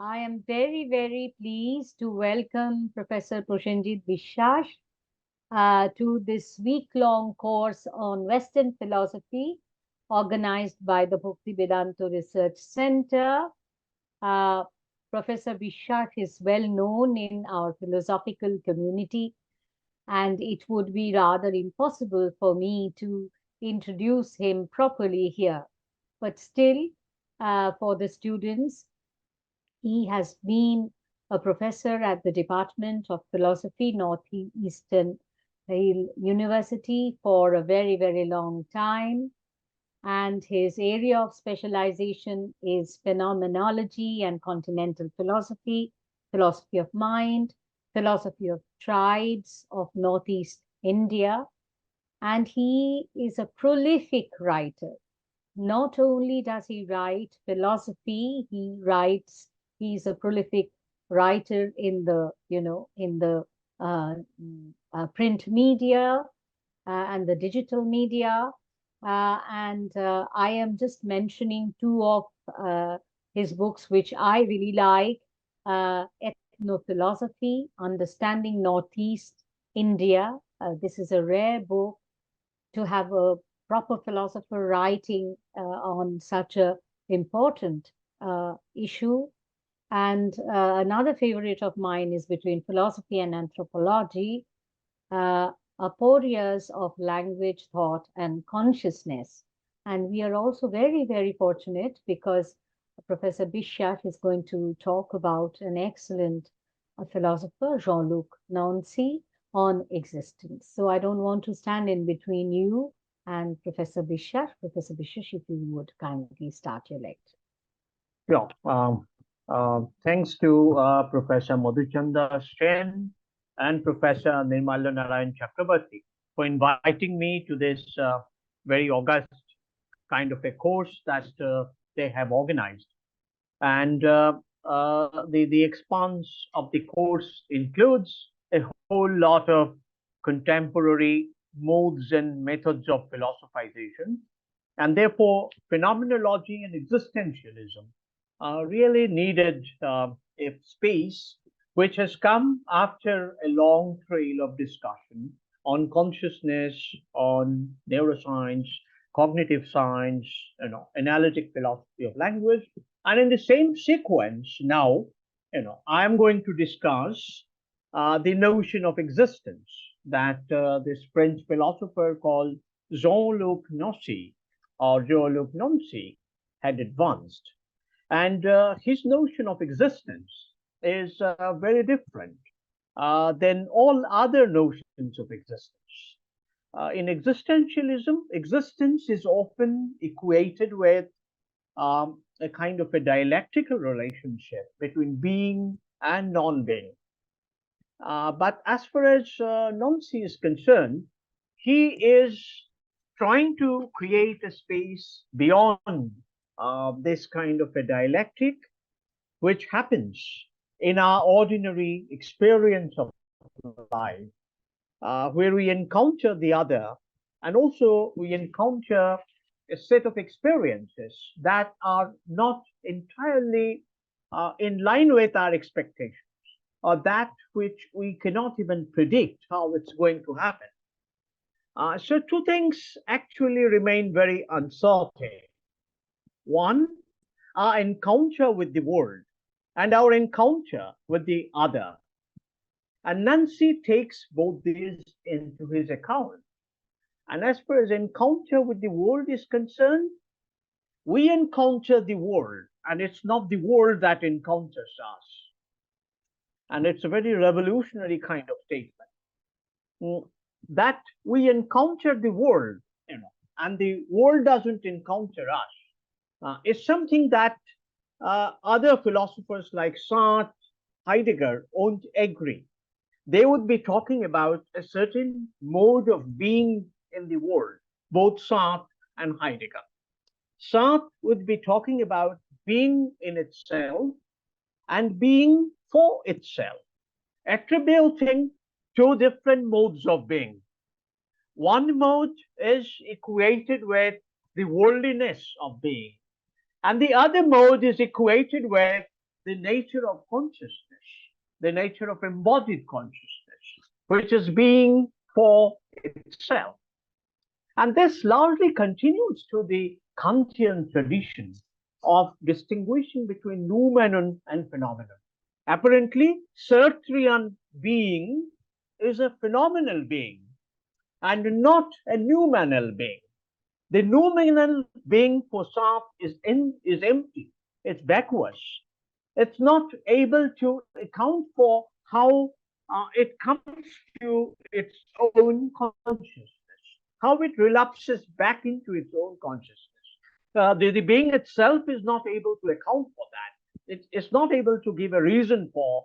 I am very, very pleased to welcome Professor Prasenjit Biswas to this week-long course on Western philosophy organized by the Bhakti Vedanta Research Center. Uh, Professor Biswas is well known in our philosophical community, and it would be rather impossible for me to introduce him properly here. But still, for the students, he has been a professor at the Department of Philosophy, Northeastern University, for a very, very long time. And his area of specialization is phenomenology and continental philosophy, philosophy of mind, philosophy of tribes of Northeast India. And he is a prolific writer. Not only does he write philosophy, he's a prolific writer in the uh, print media and the digital media. And I am just mentioning two of his books, which I really like. Ethnophilosophy, Understanding Northeast India. This is a rare book to have a proper philosopher writing on such a important issue. And another favorite of mine is Between Philosophy and Anthropology, Aporias of Language, Thought, and Consciousness. And we are also very, very fortunate because Professor Biswas is going to talk about an excellent philosopher, Jean-Luc Nancy, on existence. So I don't want to stand in between you and Professor Biswas. Professor Biswas, if you would kindly start your lecture. Yeah, thanks to Professor Madhuchanda Sen and Professor Nirmala Narayan Chakrabarti for inviting me to this very august kind of a course that they have organized. And the expanse of the course includes a whole lot of contemporary modes and methods of philosophization, and therefore phenomenology and existentialism really needed a space which has come after a long trail of discussion on consciousness, on neuroscience, cognitive science, analytic philosophy of language. And in the same sequence, now, I'm going to discuss the notion of existence that this French philosopher called Jean-Luc Nancy or Jean-Luc Nancy had advanced. And his notion of existence is very different than all other notions of existence. In existentialism, existence is often equated with a kind of a dialectical relationship between being and non-being. But as far as Nancy is concerned, he is trying to create a space beyond this kind of a dialectic, which happens in our ordinary experience of life, where we encounter the other, and also we encounter a set of experiences that are not entirely in line with our expectations, or that which we cannot even predict how it's going to happen. So two things actually remain very uncertain. One, our encounter with the world and our encounter with the other. And Nancy takes both these into his account. And as far as encounter with the world is concerned, we encounter the world, and it's not the world that encounters us. And it's a very revolutionary kind of statement. That we encounter the world, and the world doesn't encounter us, is something that other philosophers like Sartre, Heidegger won't agree. They would be talking about a certain mode of being in the world, both Sartre and Heidegger. Sartre would be talking about being in itself and being for itself, attributing two different modes of being. One mode is equated with the worldliness of being, and the other mode is equated with the nature of consciousness, the nature of embodied consciousness, which is being for itself. And this largely continues to the Kantian tradition of distinguishing between noumenon and phenomenon. Apparently, Sartrean being is a phenomenal being and not a noumenal being. The noumenal being for Sartre is empty, it's vacuous. It's not able to account for how it comes to its own consciousness, how it relapses back into its own consciousness. The being itself is not able to account for that. It's not able to give a reason for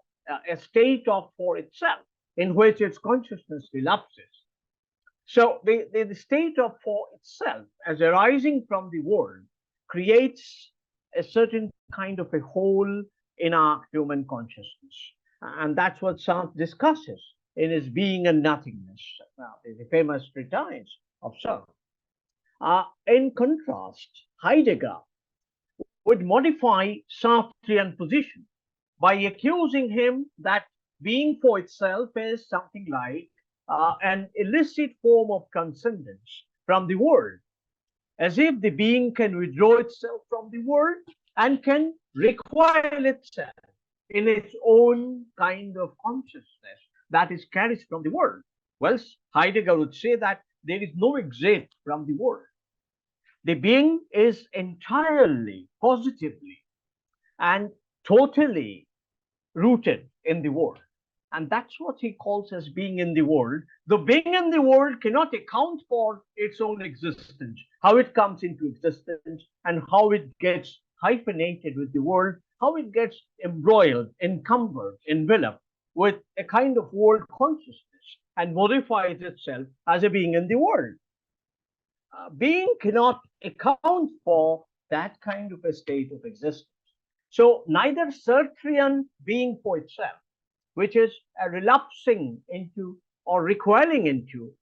a state of for itself in which its consciousness relapses. So the state of for itself as arising from the world creates a certain kind of a hole in our human consciousness. And that's what Sartre discusses in his Being and Nothingness, the famous treatise of Sartre. In contrast, Heidegger would modify Sartrean position by accusing him that being for itself is something like an illicit form of transcendence from the world, as if the being can withdraw itself from the world and can recoil itself in its own kind of consciousness that is carried from the world. Well, Heidegger would say that there is no exit from the world. The being is entirely, positively, and totally rooted in the world. And that's what he calls as being in the world. The being in the world cannot account for its own existence, how it comes into existence, and how it gets hyphenated with the world, how it gets embroiled, encumbered, enveloped with a kind of world consciousness and modifies itself as a being in the world. Being cannot account for that kind of a state of existence. So neither Sartrean being for itself, which is a relapsing into or recoiling into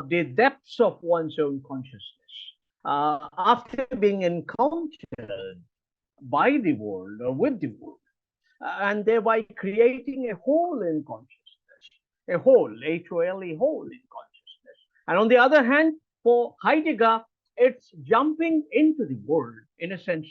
the depths of one's own consciousness after being encountered by the world or with the world, and thereby creating a hole in consciousness, a hole, H-O-L-E, hole in consciousness. And on the other hand, for Heidegger, it's jumping into the world, in a sense,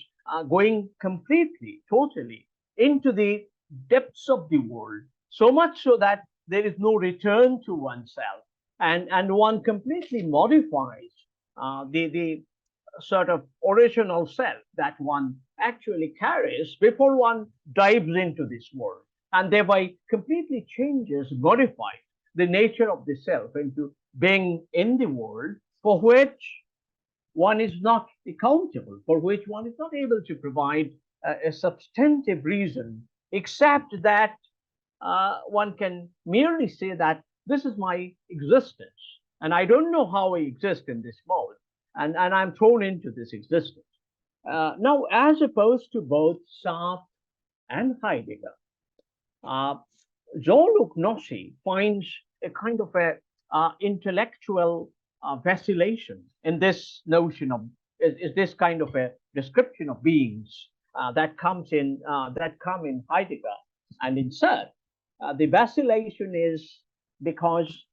going completely, totally into the depths of the world, so much so that there is no return to oneself, and one completely modifies the sort of original self that one actually carries before one dives into this world, and thereby completely changes, modifies the nature of the self into being in the world for which one is not accountable, for which one is not able to provide a substantive reason, except that one can merely say that this is my existence, and I don't know how I exist in this mode, and I'm thrown into this existence. Now, as opposed to both Sartre and Heidegger, Jean-Luc Nancy finds a kind of a intellectual vacillation in this notion of is this kind of a description of beings that come in Heidegger and in Sartre. The vacillation is because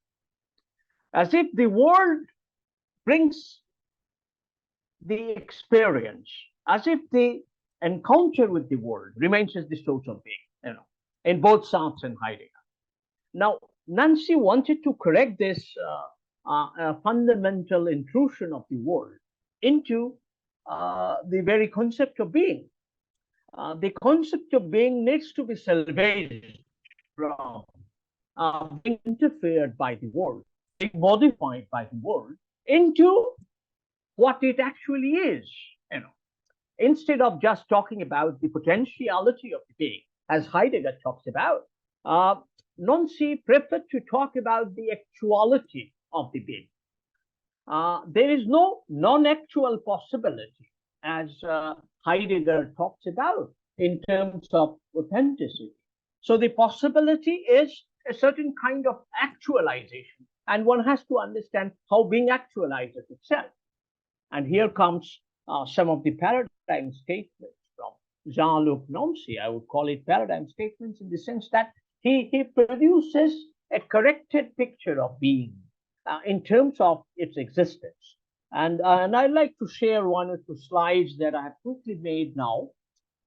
as if the world brings the experience, as if the encounter with the world remains as the source of being, in both Sartre and Heidegger. Now, Nancy wanted to correct this fundamental intrusion of the world into the very concept of being. The concept of being needs to be salvaged from being interfered by the world, being modified by the world into what it actually is. Instead of just talking about the potentiality of the being, as Heidegger talks about, Nancy preferred to talk about the actuality of the being. There is no non-actual possibility, as Heidegger talks about in terms of authenticity. So the possibility is a certain kind of actualization, and one has to understand how being actualizes itself. And here comes some of the paradigm statements from Jean-Luc Nancy. I would call it paradigm statements in the sense that he produces a corrected picture of being in terms of its existence. And I'd like to share one or two slides that I have quickly made now.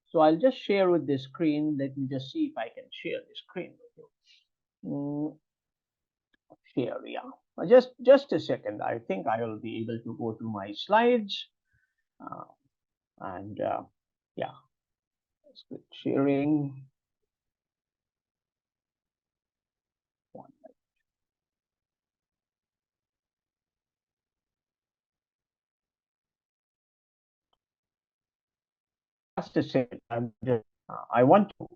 So I'll just share with the screen. Let me just see if I can share the screen with you. Share, yeah. Just a second. I think I will be able to go to my slides. Uh, and yeah, let's quit sharing. Just a second. I want to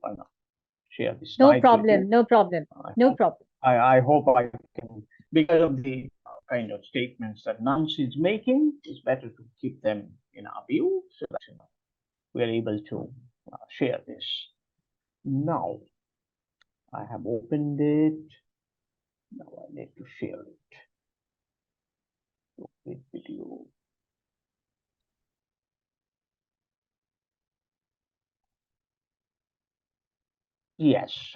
share the No slides with you. problem, no problem, no problem. I hope I can, because of the kind of statements that Nancy is making, it's better to keep them in our view so that we're able to share this. Now, I have opened it. Now I need to share it. Okay, video. Yes,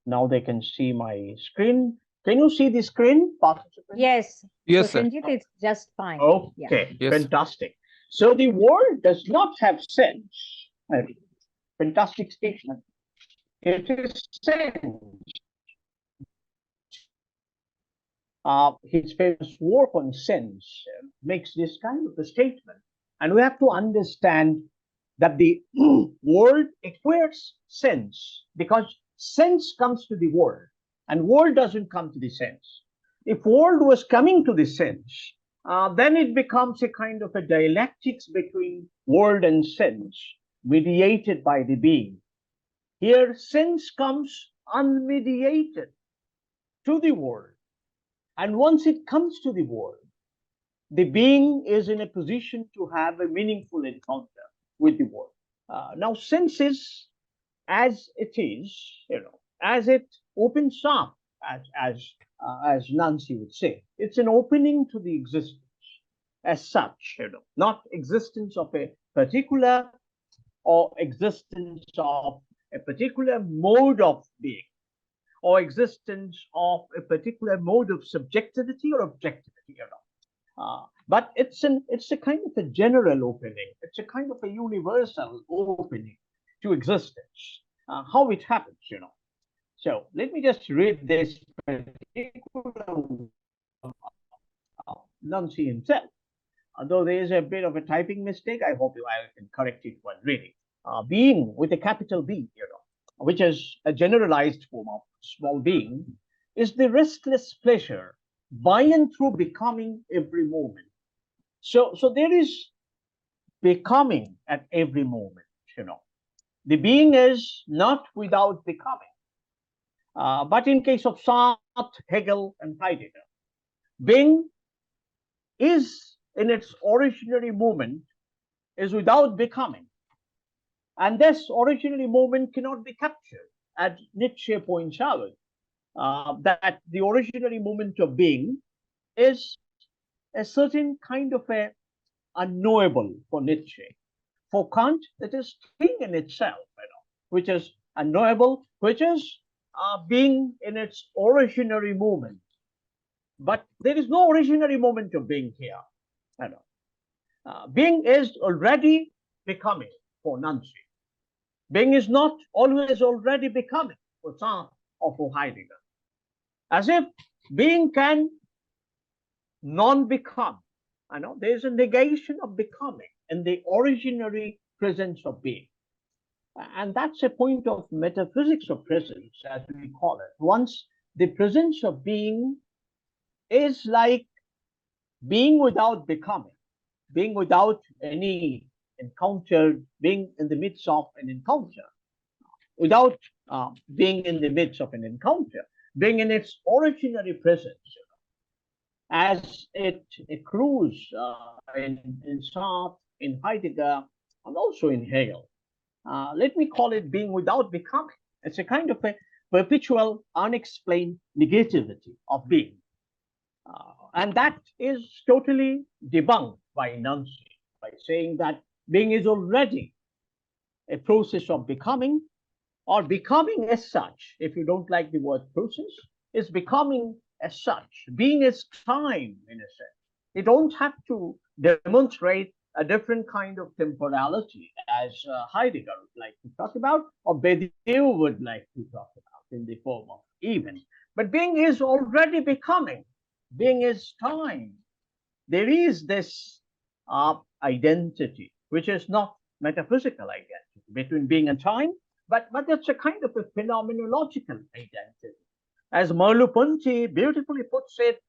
now they can see my screen. Can you see the screen, participants? Yes, Yes, sir. Prasenjit, it's just fine. Okay, Yes. fantastic. So the world does not have sense. Fantastic statement. It is sense. His famous work on sense makes this kind of a statement. And we have to understand that the world acquires sense because sense comes to the world and world doesn't come to the sense. If world was coming to the sense, then it becomes a kind of a dialectics between world and sense mediated by the being. Here, sense comes unmediated to the world. And once it comes to the world, the being is in a position to have a meaningful encounter with the world. Now, senses as it is, as it opens up, as Nancy would say, it's an opening to the existence as such, not existence of a particular or existence of a particular mode of being or existence of a particular mode of subjectivity or objectivity. But it's a kind of a general opening. It's a kind of a universal opening to existence. How it happens. So let me just read this particular Nancy himself. Although there is a bit of a typing mistake, I hope I can correct it while reading. Being with a capital B, which is a generalized form of small being, is the restless pleasure by and through becoming every moment. So there is becoming at every moment. The being is not without becoming. But in case of Sartre, Hegel, and Heidegger, being is in its originary moment is without becoming. And this originary moment cannot be captured, as Nietzsche points out, that the originary moment of being is a certain kind of a unknowable for Nietzsche. For Kant, it is thing in itself, which is unknowable, which is being in its originary moment. But there is no originary moment of being here. Being is already becoming for Nancy. Being is not always already becoming for Sartre or for Heidegger. As if being can non-become. There is a negation of becoming in the originary presence of being. And that's a point of metaphysics of presence, as we call it. Once the presence of being is like being without becoming, being without any encounter, being in the midst of an encounter, without being in the midst of an encounter, being in its originary presence, as it accrues in Sartre, in Heidegger, and also in Hegel. Let me call it being without becoming. It's a kind of a perpetual, unexplained negativity of being. And that is totally debunked by Nancy, by saying that being is already a process of becoming, or becoming as such, if you don't like the word process, is becoming as such. Being is time, in a sense. You don't have to demonstrate a different kind of temporality, as Heidegger would like to talk about, or Badiou would like to talk about in the form of even. But being is already becoming. Being is time. There is this identity, which is not metaphysical identity between being and time, but it's a kind of a phenomenological identity. As Merleau-Ponty beautifully puts it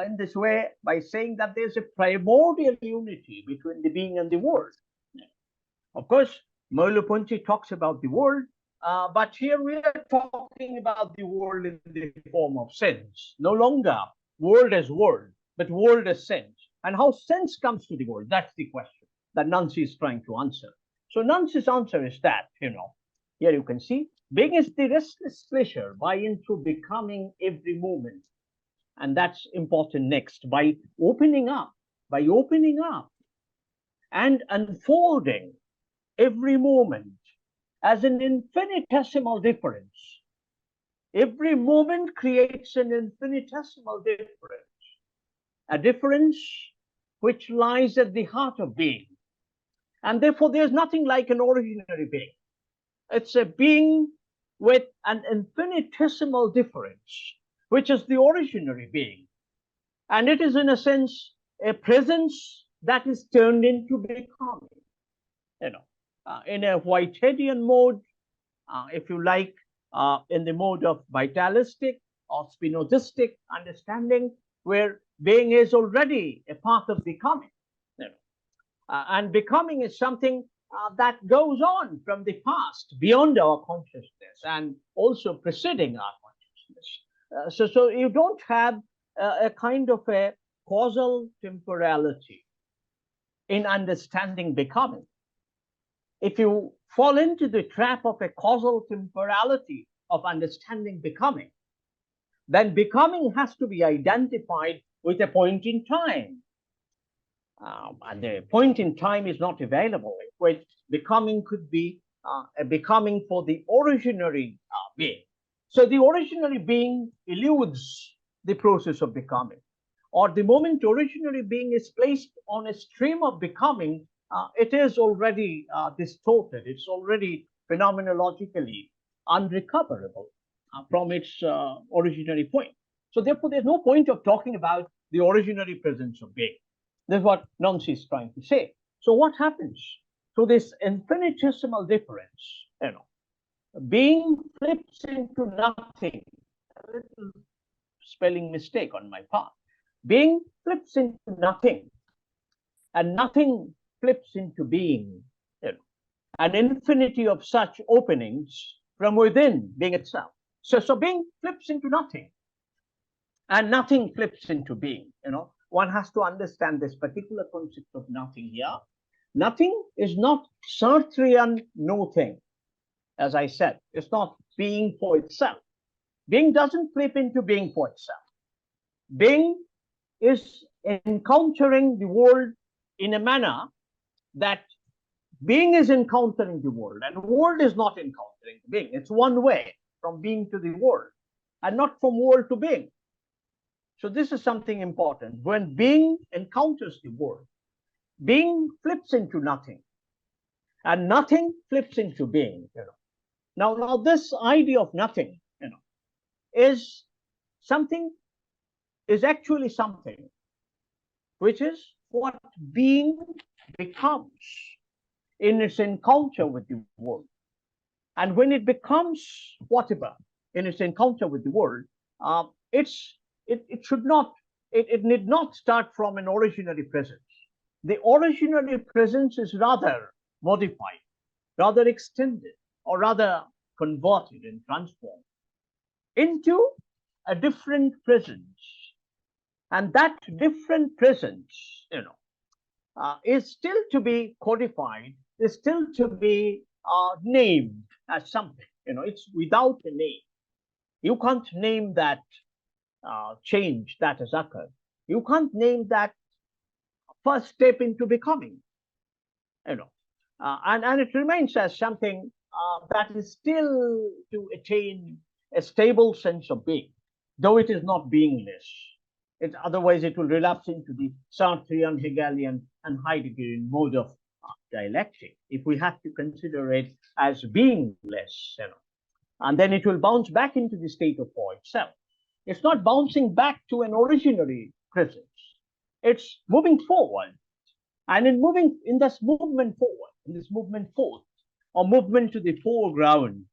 in this way by saying that there's a primordial unity between the being and the world. Of course, Merleau-Ponty talks about the world, but here we are talking about the world in the form of sense. No longer world as world, but world as sense. And how sense comes to the world, that's the question that Nancy is trying to answer. So Nancy's answer is that, here you can see, being is the restless pleasure by into becoming every moment. And that's important next, by opening up and unfolding every moment as an infinitesimal difference. Every moment creates an infinitesimal difference, a difference which lies at the heart of being. And therefore, there's nothing like an originary being. It's a being with an infinitesimal difference, which is the originary being. And it is, in a sense, a presence that is turned into becoming. In a Whiteheadian mode, if you like, in the mode of vitalistic or Spinozistic understanding, where being is already a part of becoming. And becoming is something that goes on from the past, beyond our consciousness, and also preceding our consciousness. So you don't have a kind of a causal temporality in understanding becoming. If you fall into the trap of a causal temporality of understanding becoming, then becoming has to be identified with a point in time. And the point in time is not available, which becoming could be a becoming for the originary being. So the originary being eludes the process of becoming. Or the moment originary being is placed on a stream of becoming, it is already distorted. It's already phenomenologically unrecoverable from its originary point. So therefore, there's no point of talking about the originary presence of being. This is what Nancy is trying to say. So what happens to this infinitesimal difference? Being flips into nothing. A little spelling mistake on my part. Being flips into nothing, and nothing flips into being. An infinity of such openings from within being itself. So being flips into nothing, and nothing flips into being. One has to understand this particular concept of nothing here. Nothing is not Sartrean no thing. As I said, it's not being for itself. Being doesn't flip into being for itself. Being is encountering the world in a manner that being is encountering the world, and the world is not encountering the being. It's one way from being to the world, and not from world to being. So this is something important. When being encounters the world, being flips into nothing, and nothing flips into being. Now this idea of nothing, is actually something which is what being becomes in its encounter with the world. And when it becomes whatever in its encounter with the world, it need not start from an originary presence. The originary presence is rather modified, rather extended, or rather converted and transformed into a different presence. And that different presence, is still to be codified, is still to be named as something. It's without a name. You can't name that change that has occurred. You can't name that first step into becoming. and it remains as something that is still to attain a stable sense of being, though it is not beingness. Otherwise, it will relapse into the Sartrean, Hegelian, and Heideggerian mode of dialectic. If we have to consider it as beingless, and then it will bounce back into the state of awe itself. It's not bouncing back to an originary presence. It's moving forward, and in this movement forward, in this movement forth, or movement to the foreground,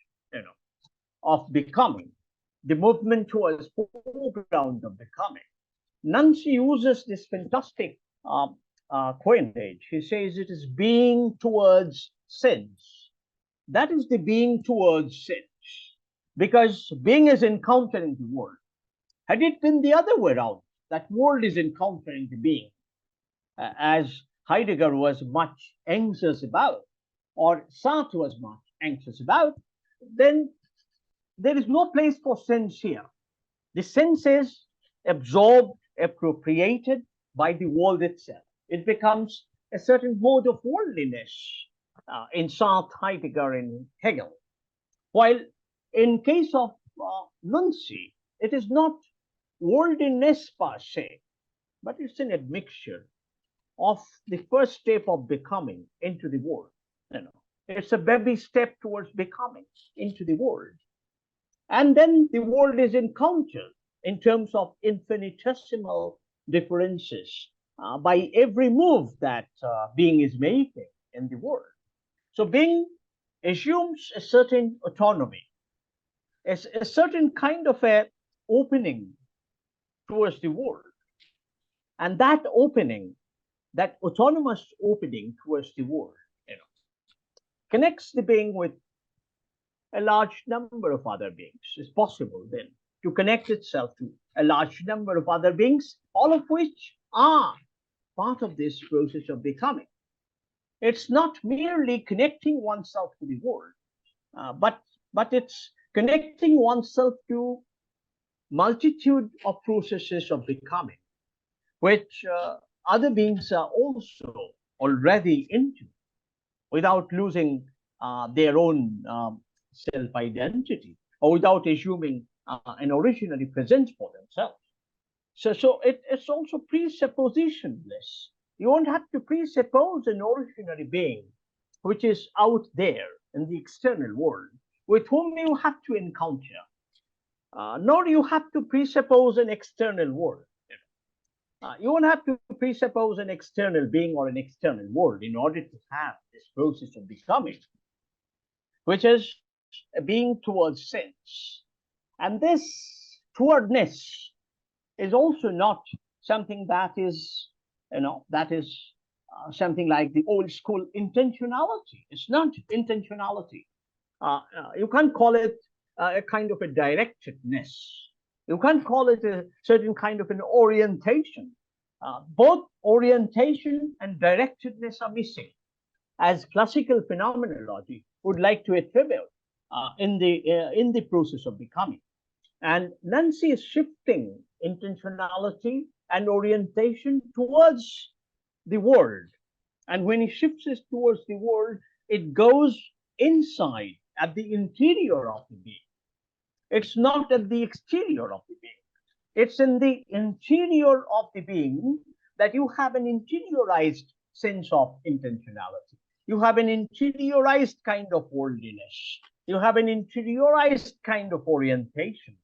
of becoming, the movement towards foreground of becoming. Nancy uses this fantastic coinage. He says it is being towards sense. That is the being towards sense, because being is encountering the world. Had it been the other way around, that world is encountering the being, as Heidegger was much anxious about, or Sartre was much anxious about, then there is no place for sense here. The sense is absorbed, appropriated by the world itself. It becomes a certain mode of worldliness in Sartre, Heidegger, and Hegel. While in case of Nancy, it is not worldliness per se, but it's an admixture of the first step of becoming into the world. It's a baby step towards becoming into the world. And then the world is encountered in terms of infinitesimal differences by every move that being is making in the world. So being assumes a certain autonomy, a certain kind of a opening towards the world. And that opening, that autonomous opening towards the world, connects the being with a large number of other beings. It's possible then to connect itself to a large number of other beings, all of which are part of this process of becoming. It's not merely connecting oneself to the world, but it's connecting oneself to multitude of processes of becoming, which other beings are also already into, without losing their own self-identity, or without assuming an originary presence for themselves. So it's also presuppositionless. You won't have to presuppose an originary being which is out there in the external world with whom you have to encounter, nor do you have to presuppose an external world. You won't have to presuppose an external being or an external world in order to have this process of becoming, which is a being towards sense. And this towardness is also not something that is, something like the old school intentionality. It's not intentionality. You can't call it a kind of a directedness. You can't call it a certain kind of an orientation. Both orientation and directedness are missing, as classical phenomenology would like to attribute in the process of becoming. And Nancy is shifting intentionality and orientation towards the world. And when he shifts it towards the world, it goes inside, at the interior of the being. It's not at the exterior of the being. It's in the interior of the being that you have an interiorized sense of intentionality. You have an interiorized kind of worldliness. You have an interiorized kind of orientation.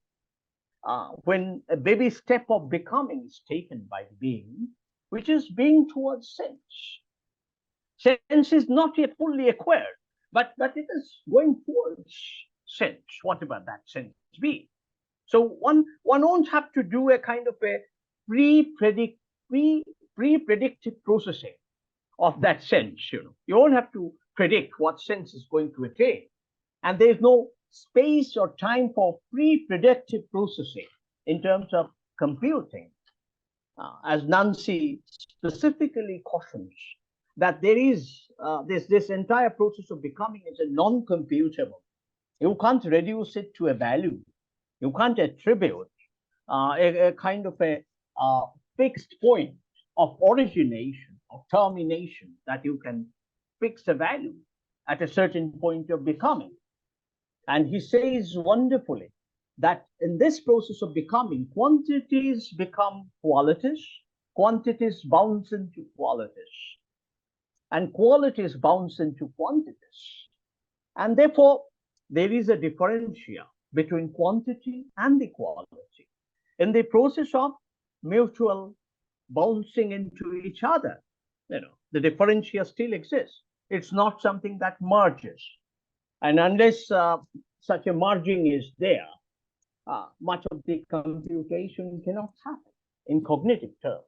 When a baby step of becoming is taken by the being, which is being towards sense. Sense is not yet fully acquired, but it is going towards sense, whatever that sense be. So one won't have to do a kind of a pre-predictive processing of that sense. You won't have to predict what sense is going to attain, and there's no space or time for pre-predictive processing in terms of computing, as Nancy specifically cautions that there is this entire process of becoming is a non-computable. You can't reduce it to a value. You can't attribute a kind of a fixed point of origination, of termination that you can fix a value at a certain point of becoming. And he says wonderfully that in this process of becoming, quantities become qualities, quantities bounce into qualities, and qualities bounce into quantities. And therefore, there is a differential between quantity and the quality. In the process of mutual bouncing into each other, the differential still exists. It's not something that merges. And unless such a merging is there, much of the computation cannot happen in cognitive terms.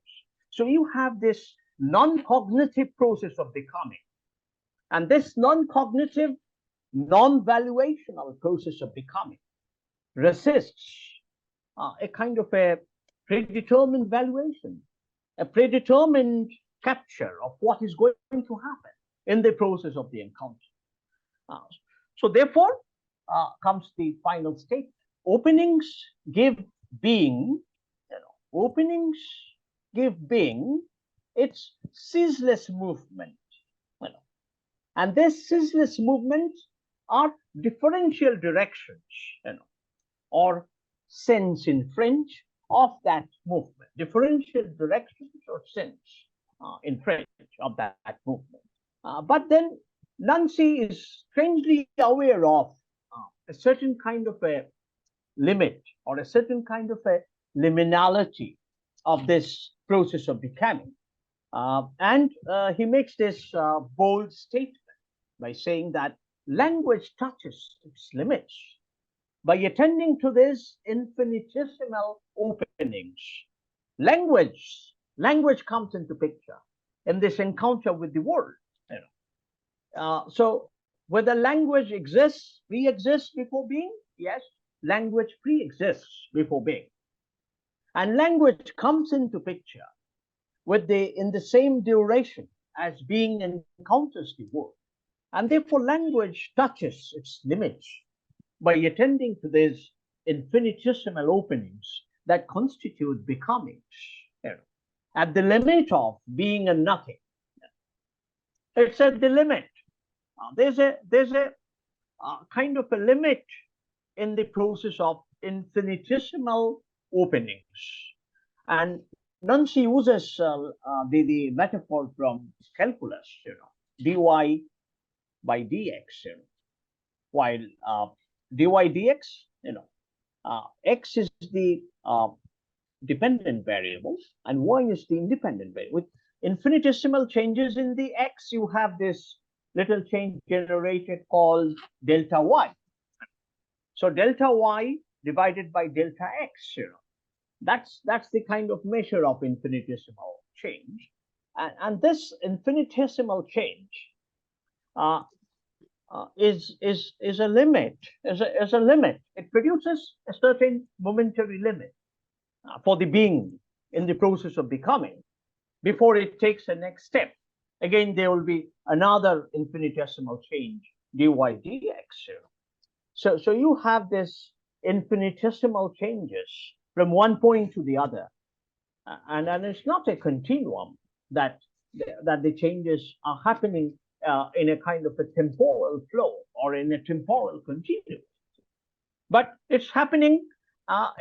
So you have this non-cognitive process of becoming. And this non-cognitive, non-valuational process of becoming resists a kind of a predetermined valuation, a predetermined capture of what is going to happen in the process of the encounter. So therefore comes the final statement. Openings give being, openings give being its ceaseless movement. And this ceaseless movement are differential directions, or sense in French of that movement, differential directions or sense in French of that movement. But then Nancy is strangely aware of a certain kind of a limit or a certain kind of a liminality of this process of becoming. And he makes this bold statement by saying that language touches its limits. By attending to these infinitesimal openings, language comes into picture in this encounter with the world. So whether language exists, pre-exists before being, yes, language pre-exists before being. And language comes into picture in the same duration as being encounters the world. And therefore language touches its limits by attending to these infinitesimal openings that constitute becomings at the limit of being and nothing. It's at the limit. There's a kind of a limit in the process of infinitesimal openings. And Nancy uses the metaphor from calculus, dy by dx, while dy dx, x is the dependent variable and y is the independent variable. With infinitesimal changes in the x, you have this little change generated called delta y. So delta y divided by delta x, that's the kind of measure of infinitesimal change. And this infinitesimal change is a limit, is a limit. It produces a certain momentary limit for the being in the process of becoming before it takes the next step. Again, there will be another infinitesimal change, dy dx. So you have this infinitesimal changes from one point to the other. And it's not a continuum that the changes are happening in a kind of a temporal flow or in a temporal continuum. But it's happening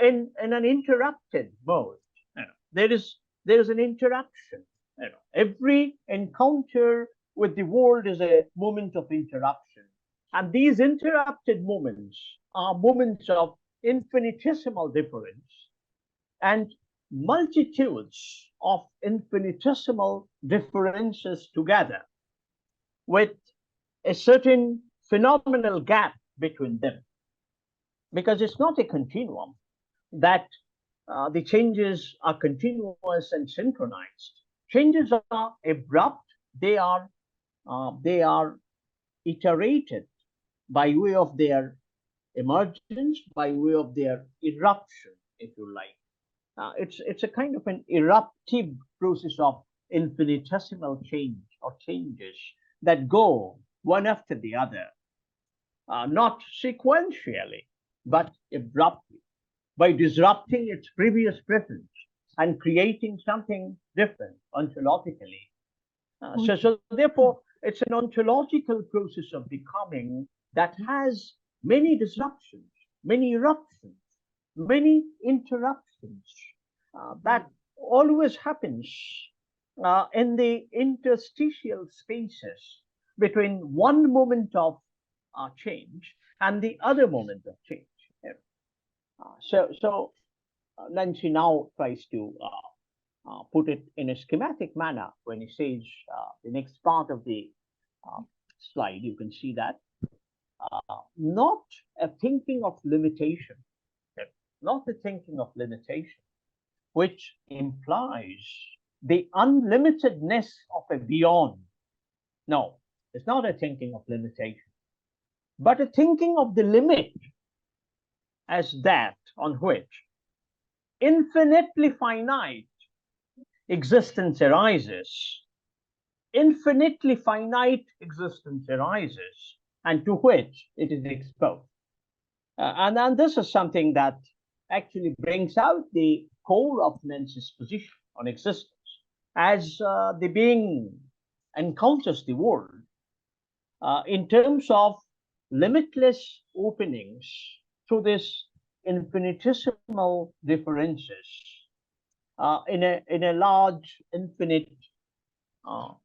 in an interrupted mode. There is an interruption. Every encounter with the world is a moment of interruption. And these interrupted moments are moments of infinitesimal difference and multitudes of infinitesimal differences together with a certain phenomenal gap between them. Because it's not a continuum that the changes are continuous and synchronized. Changes are abrupt. They are iterated by way of their emergence, by way of their eruption, if you like. It's a kind of an eruptive process of infinitesimal change or changes that go one after the other, not sequentially, but abruptly, by disrupting its previous presence and creating something different ontologically. So therefore, It's an ontological process of becoming that has many disruptions, many eruptions, many interruptions. That always happens in the interstitial spaces between one moment of change and the other moment of change. Yeah. So Nancy now tries to put it in a schematic manner when he says the next part of the uh, slide, you can see that not a thinking of limitation, not a thinking of limitation, which implies the unlimitedness of a beyond. No, it's not a thinking of limitation, but a thinking of the limit as that on which infinitely finite existence arises, infinitely finite existence arises, and to which it is exposed. And this is something that actually brings out the core of Nancy's position on existence as the being encounters the world in terms of limitless openings through this infinitesimal differences in a large infinite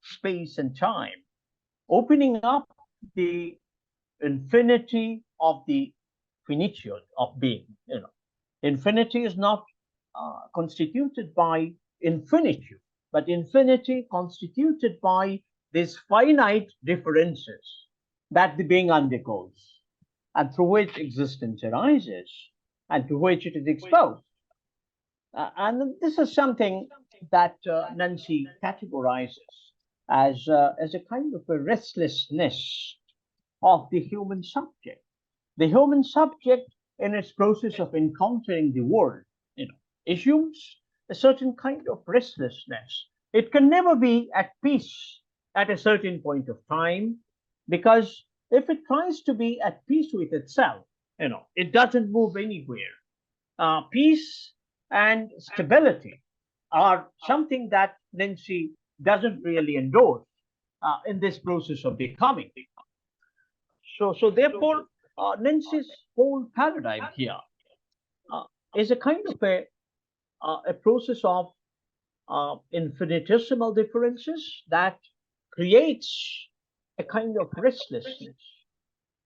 space and time, opening up the infinity of the finitude of being. You know, infinity is not constituted by infinitude, but infinity constituted by these finite differences that the being undergoes, and through which existence arises, and to which it is exposed. And this is something that Nancy categorizes as a kind of a restlessness of the human subject. The human subject, in its process of encountering the world, you know, assumes a certain kind of restlessness. It can never be at peace at a certain point of time, because if it tries to be at peace with itself, you know, it doesn't move anywhere. Peace and stability are something that Nancy doesn't really endorse in this process of becoming. So therefore, Nancy's whole paradigm here uh, is a kind of a process of infinitesimal differences that creates a kind of restlessness.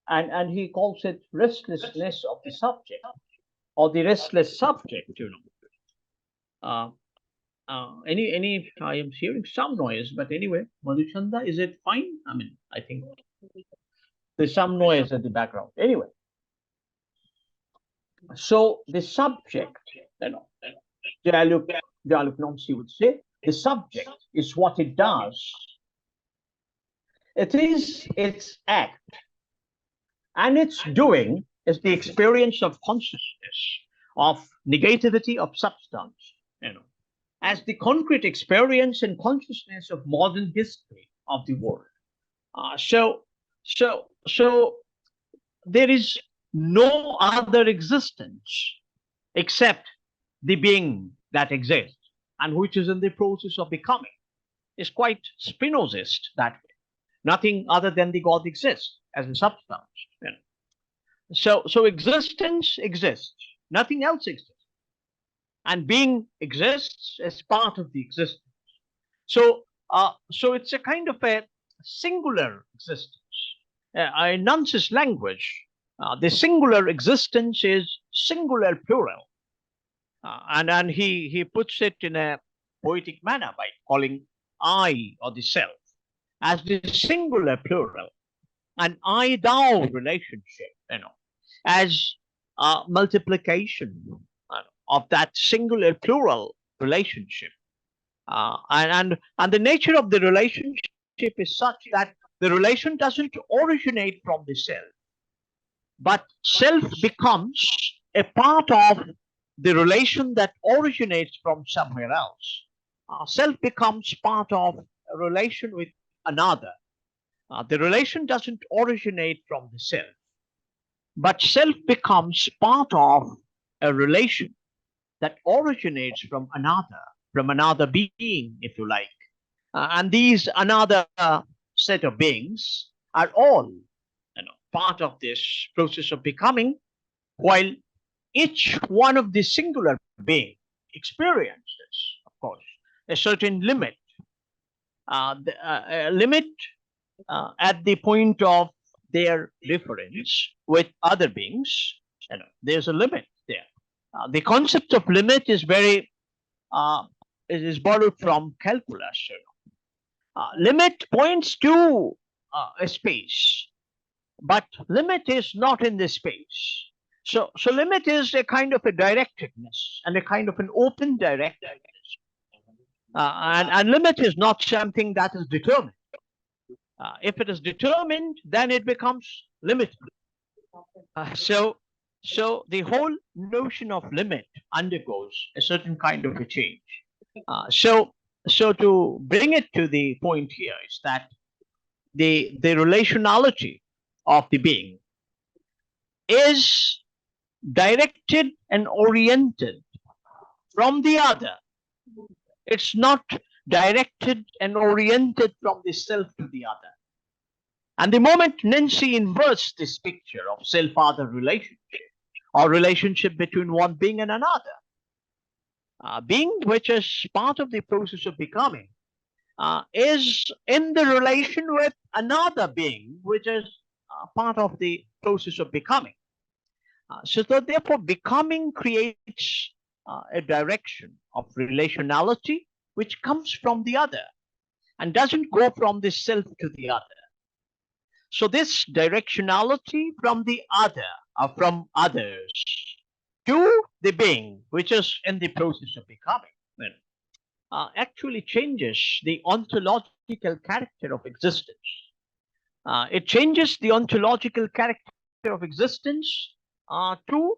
And he calls it restlessness of the subject or the restless subject, you know. Any, I am hearing some noise, but anyway, Madhuchanda, is it fine? I mean, I think there's some noise at the background. Anyway, so the subject, you know, Jean-Luc Nancy would say, the subject is what it does. It is its act, and its doing is the experience of consciousness, of negativity of substance, you know, as the concrete experience and consciousness of modern history of the world. So there is no other existence except the being that exists and which is in the process of becoming. Is quite Spinozist that way. Nothing other than the God exists as a substance. You know. So existence exists, nothing else exists, and being exists as part of the existence. So it's a kind of a singular existence. In Nancy's language, the singular existence is singular plural. And he puts it in a poetic manner by calling I or the self as the singular plural, an I thou relationship, you know, as multiplication of that singular plural relationship. And the nature of the relationship is such that the relation doesn't originate from the self, but self becomes a part of the relation that originates from somewhere else. Self becomes part of a relation with another. The relation doesn't originate from the self, but self becomes part of a relation that originates from another being, if you like. And these another set of beings are all part of this process of becoming, while each one of the singular being experiences, of course, a certain limit, a limit at the point of their difference with other beings. There's a limit there. The concept of limit is very is borrowed from calculus. Limit points to a space, but limit is not in the space. So limit is a kind of a directedness and a kind of an open directedness. And limit is not something that is determined. If it is determined, then it becomes limited. So the whole notion of limit undergoes a certain kind of a change. So to bring it to the point here is that the relationality of the being is directed and oriented from the other. It's not directed and oriented from the self to the other. And the moment Nancy inverts this picture of self-other relationship, or relationship between one being and another, being which is part of the process of becoming, is in the relation with another being which is part of the process of becoming. So that therefore becoming creates a direction of relationality which comes from the other and doesn't go from the self to the other. So this directionality from the other, from others, to the being which is in the process of becoming, actually changes the ontological character of existence. It changes the ontological character of existence to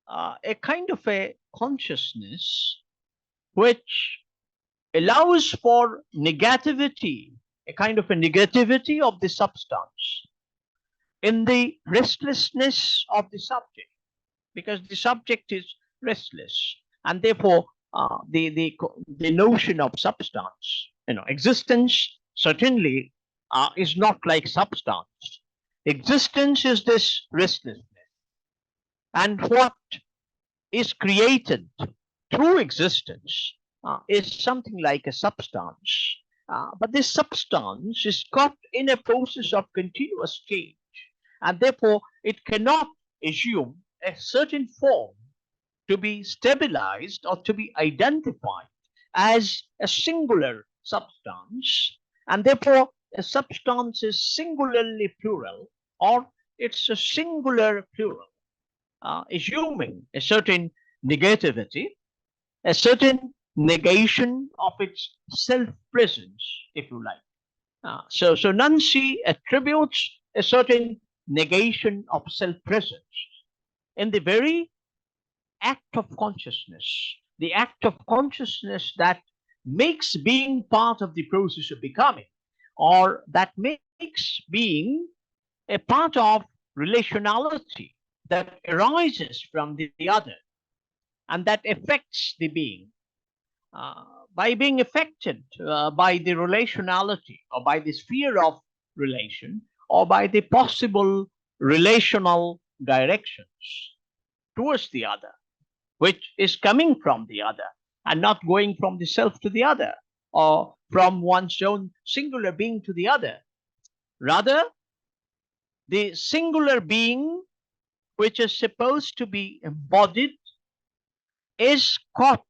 a kind of a consciousness which allows for negativity, a kind of a negativity of the substance in the restlessness of the subject, because the subject is restless, and therefore the notion of substance, existence certainly is not like substance. Existence is this restlessness, and what is created through existence is something like a substance. But this substance is caught in a process of continuous change, and therefore it cannot assume a certain form to be stabilized or to be identified as a singular substance, and therefore a substance is singularly plural, or it's a singular plural, assuming a certain negativity, a certain negation of its self-presence, if you like. So Nancy attributes a certain negation of self-presence in the very act of consciousness, the act of consciousness that makes being part of the process of becoming, or that makes being a part of relationality that arises from the other and that affects the being. By being affected by the relationality, or by the sphere of relation, or by the possible relational directions towards the other, which is coming from the other and not going from the self to the other, or from one's own singular being to the other. Rather, the singular being, which is supposed to be embodied, is caught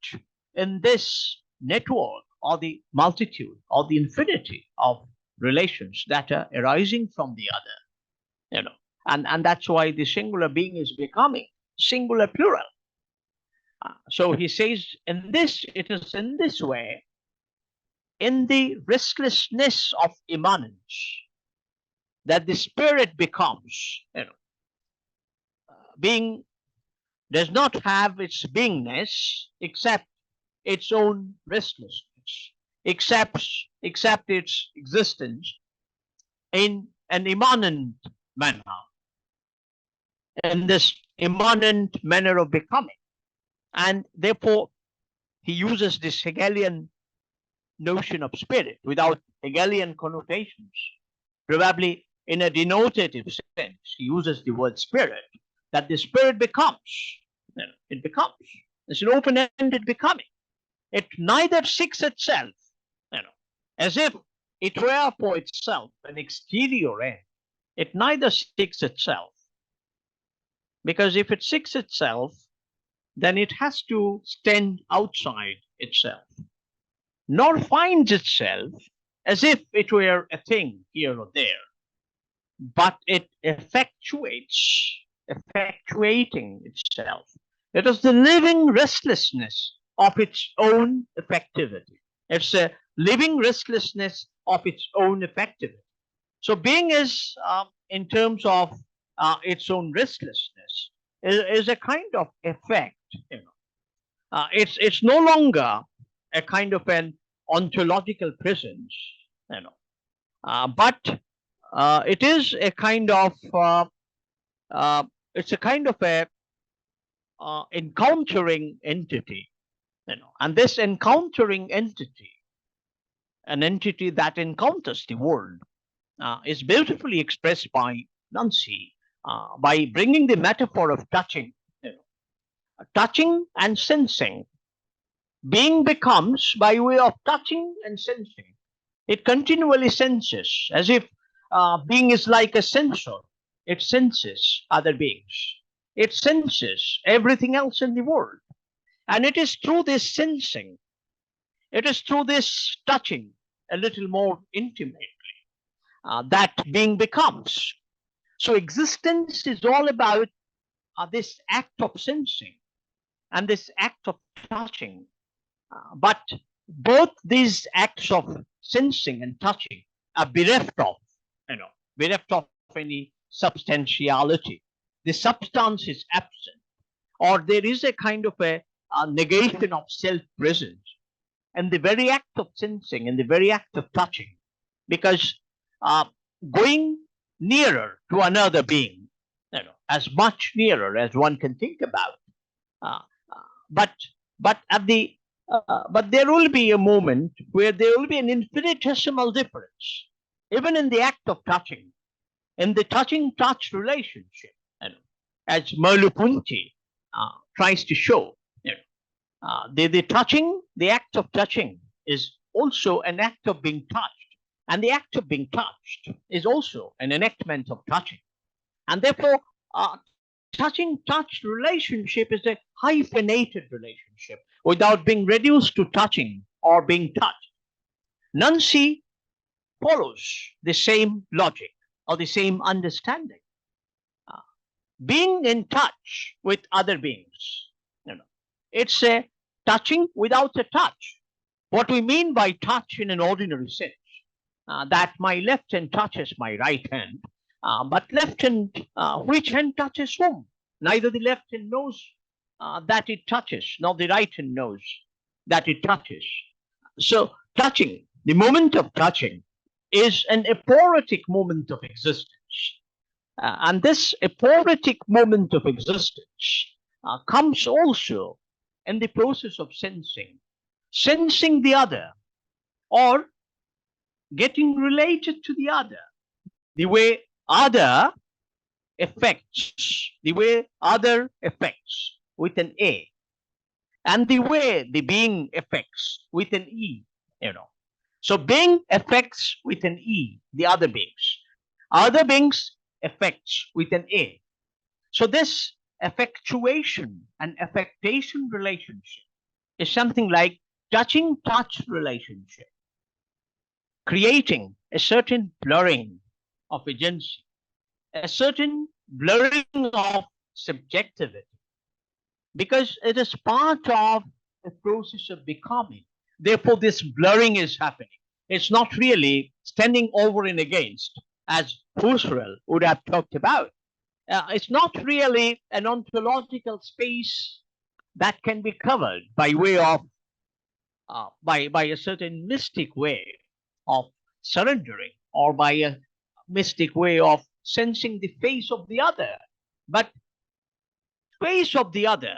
in this network, or the multitude, or the infinity of relations that are arising from the other. And that's why the singular being is becoming singular plural. So he says, it is in this way, in the restlessness of immanence, that the spirit becomes. Being does not have its beingness except its own restlessness, except its existence in an immanent manner, in this immanent manner of becoming. And therefore, he uses this Hegelian notion of spirit without Hegelian connotations. Probably in a denotative sense, he uses the word spirit, that the spirit becomes. It becomes. It's an open-ended becoming. It neither seeks itself, as if it were for itself an exterior end. It neither seeks itself, because if it seeks itself, then it has to stand outside itself, nor finds itself as if it were a thing here or there, but it effectuating itself. It is the living restlessness of its own effectivity. It's a living restlessness of its own effectivity. So being is, in terms of its own restlessness, is a kind of effect. It's no longer a kind of an ontological presence, but it is a kind of it's a kind of a encountering entity, and this encountering entity, an entity that encounters the world, is beautifully expressed by Nancy by bringing the metaphor of touching, touching and sensing. Being becomes by way of touching and sensing. It continually senses, as if being is like a sensor. It senses other beings. It senses everything else in the world. And it is through this sensing, it is through this touching a little more intimately, that being becomes. So existence is all about this act of sensing and this act of touching. But both these acts of sensing and touching are bereft of any substantiality. The substance is absent, or there is a kind of a negation of self-presence in the very act of sensing, in the very act of touching, because going nearer to another being, as much nearer as one can think about, but there will be a moment where there will be an infinitesimal difference, even in the act of touching, in the touching-touch relationship, as Merleau-Ponty tries to show. The act of touching is also an act of being touched, and the act of being touched is also an enactment of touching. And therefore, touching-touch relationship is a hyphenated relationship without being reduced to touching or being touched. Nancy follows the same logic or the same understanding. Being in touch with other beings, it's a touching without a touch. What we mean by touch in an ordinary sense, that my left hand touches my right hand, but left hand, which hand touches whom? Neither the left hand knows that it touches, nor the right hand knows that it touches. So touching, the moment of touching, is an aporetic moment of existence. And this aporetic moment of existence comes also in the process of sensing the other, or getting related to the other, the way other affects with an A, and the way the being affects with an E, So being affects with an E, the other beings. Other beings affects with an A. So this effectuation and affectation relationship is something like touching-touch relationship, creating a certain blurring of agency, a certain blurring of subjectivity, because it is part of the process of becoming. Therefore, this blurring is happening. It's not really standing over and against, as Husserl would have talked about. It's not really an ontological space that can be covered by way of by a certain mystic way of surrendering, or by a mystic way of sensing the face of the other. But face of the other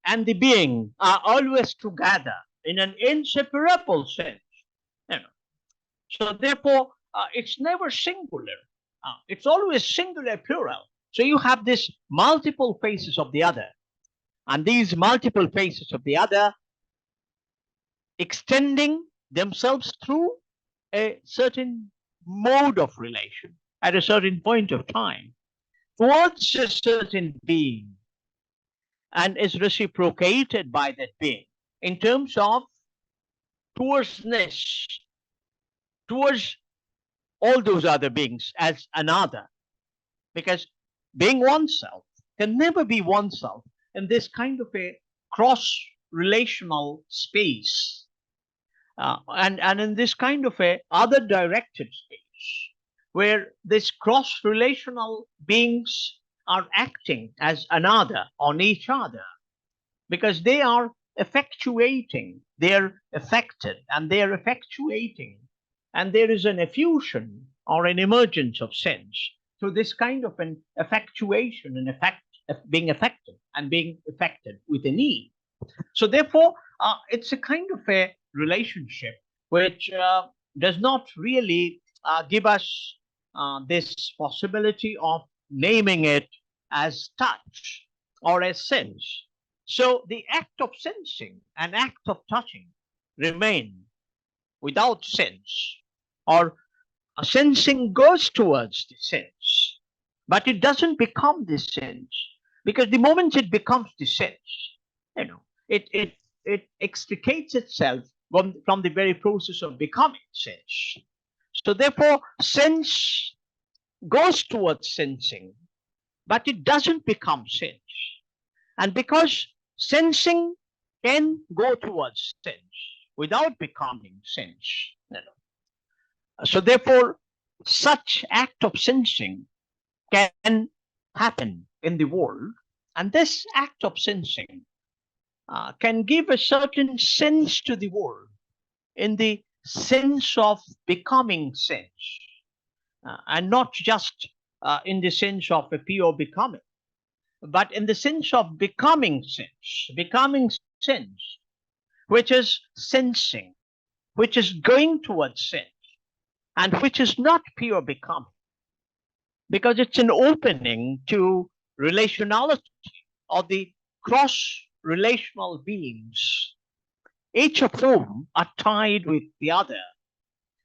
and the being are always together in an inseparable sense. So therefore, it's never singular. It's always singular plural. So you have this multiple faces of the other, and these multiple faces of the other extending themselves through a certain mode of relation at a certain point of time towards a certain being, and is reciprocated by that being in terms of towardsness towards all those other beings as another, because being oneself can never be oneself in this kind of a cross relational space, and in this kind of a other directed space where this cross relational beings are acting as another on each other, because they are effectuating, they're affected and they're effectuating, and there is an effusion or an emergence of sense through this kind of an effectuation and effect, being affected and being affected with a need. So therefore, it's a kind of a relationship which does not really give us this possibility of naming it as touch or as sense. So the act of sensing and act of touching remain without sense, or sensing goes towards the sense, but it doesn't become the sense, because the moment it becomes the sense, you know, it extricates itself from the very process of becoming sense. So therefore, sense goes towards sensing, but it doesn't become sense. And because sensing can go towards sense without becoming sense, so therefore, such act of sensing can happen in the world, and this act of sensing can give a certain sense to the world in the sense of becoming sense, and not just in the sense of a pure becoming, but in the sense of becoming sense, which is sensing, which is going towards sense, and which is not pure becoming, because it's an opening to relationality of the cross relational beings, each of whom are tied with the other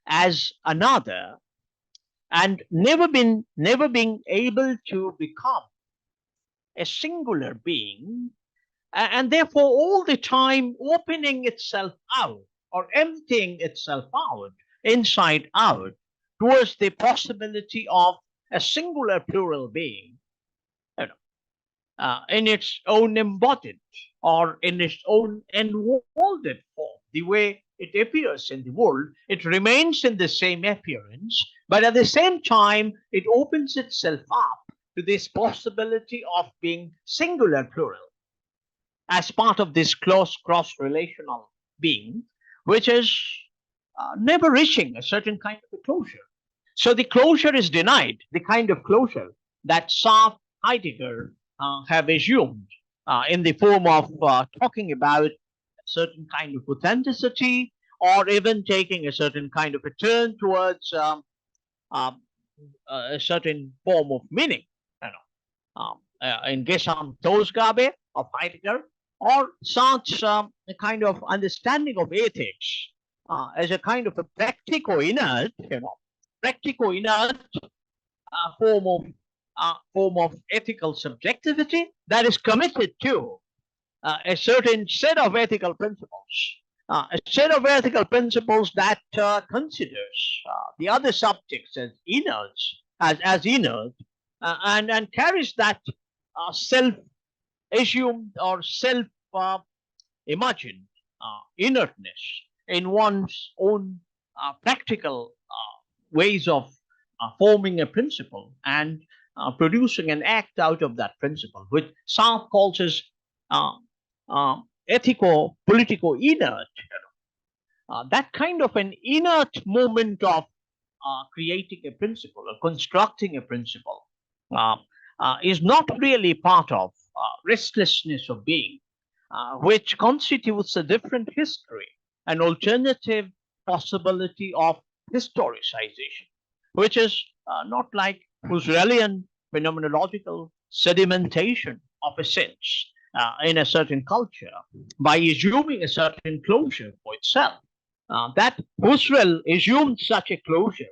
as another, and never being able to become a singular being, and therefore all the time opening itself out or emptying itself out, inside out, towards the possibility of a singular plural being, you know, in its own embodied or in its own enfolded form, the way it appears in the world. It remains in the same appearance, but at the same time, it opens itself up to this possibility of being singular plural as part of this close cross relational being, which is never reaching a certain kind of a closure. So the closure is denied, the kind of closure that Sartre, Heidegger have assumed in the form of talking about a certain kind of authenticity, or even taking a certain kind of a turn towards um, a certain form of meaning. You know, in Gesam Tosgabe of Heidegger, or such a kind of understanding of ethics as a kind of a practico-inert, practico-inert form of ethical subjectivity that is committed to a certain set of ethical principles, a set of ethical principles that considers the other subjects as inert, as inert, and carries that self-assumed or self-imagined inertness in one's own practical ways of forming a principle and producing an act out of that principle, which Sartre calls as uh, ethico-politico-inert. That kind of an inert moment of creating a principle or constructing a principle uh, is not really part of restlessness of being, which constitutes a different history, an alternative possibility of historicization, which is not like Husserlian phenomenological sedimentation of a sense in a certain culture by assuming a certain closure for itself. That Husserl assumed such a closure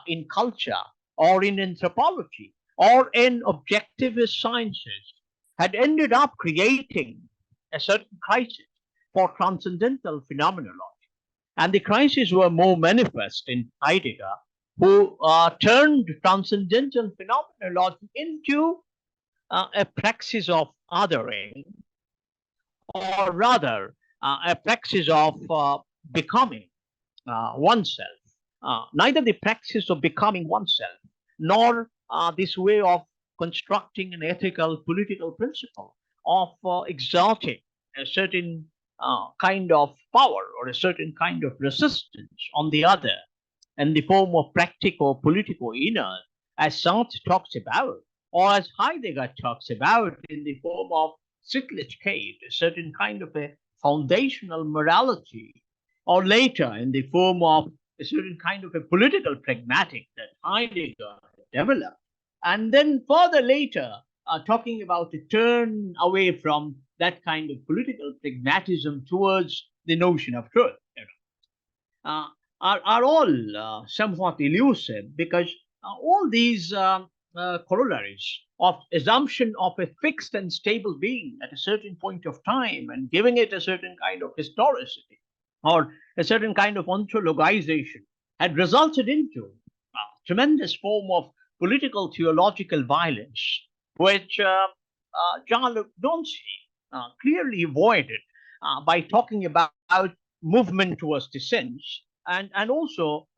in culture or in anthropology or in objectivist sciences had ended up creating a certain crisis for transcendental phenomenology. And the crises were more manifest in Heidegger, who turned transcendental phenomenology into a praxis of othering, or rather, a praxis of becoming oneself. Neither the praxis of becoming oneself nor this way of constructing an ethical political principle of exalting a certain kind of power or a certain kind of resistance on the other in the form of practical political inner, as Sartre talks about, or as Heidegger talks about in the form of Sittlichkeit, a certain kind of a foundational morality, or later in the form of a certain kind of a political pragmatic that Heidegger developed. And then further later, talking about a turn away from that kind of political pragmatism towards the notion of truth, are all somewhat elusive because all these corollaries of assumption of a fixed and stable being at a certain point of time and giving it a certain kind of historicity or a certain kind of ontologization had resulted into a tremendous form of political theological violence, which Jean-Luc Nancy clearly avoided by talking about movement towards the sense and also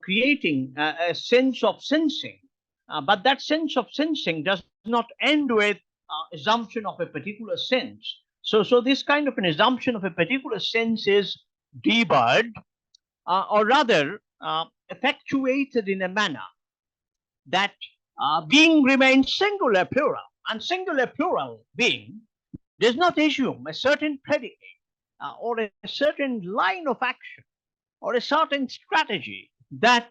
creating a sense of sensing. But that sense of sensing does not end with assumption of a particular sense. So this kind of an assumption of a particular sense is debarred, or rather effectuated in a manner that being remains singular plural, and singular plural being does not assume a certain predicate or a certain line of action or a certain strategy that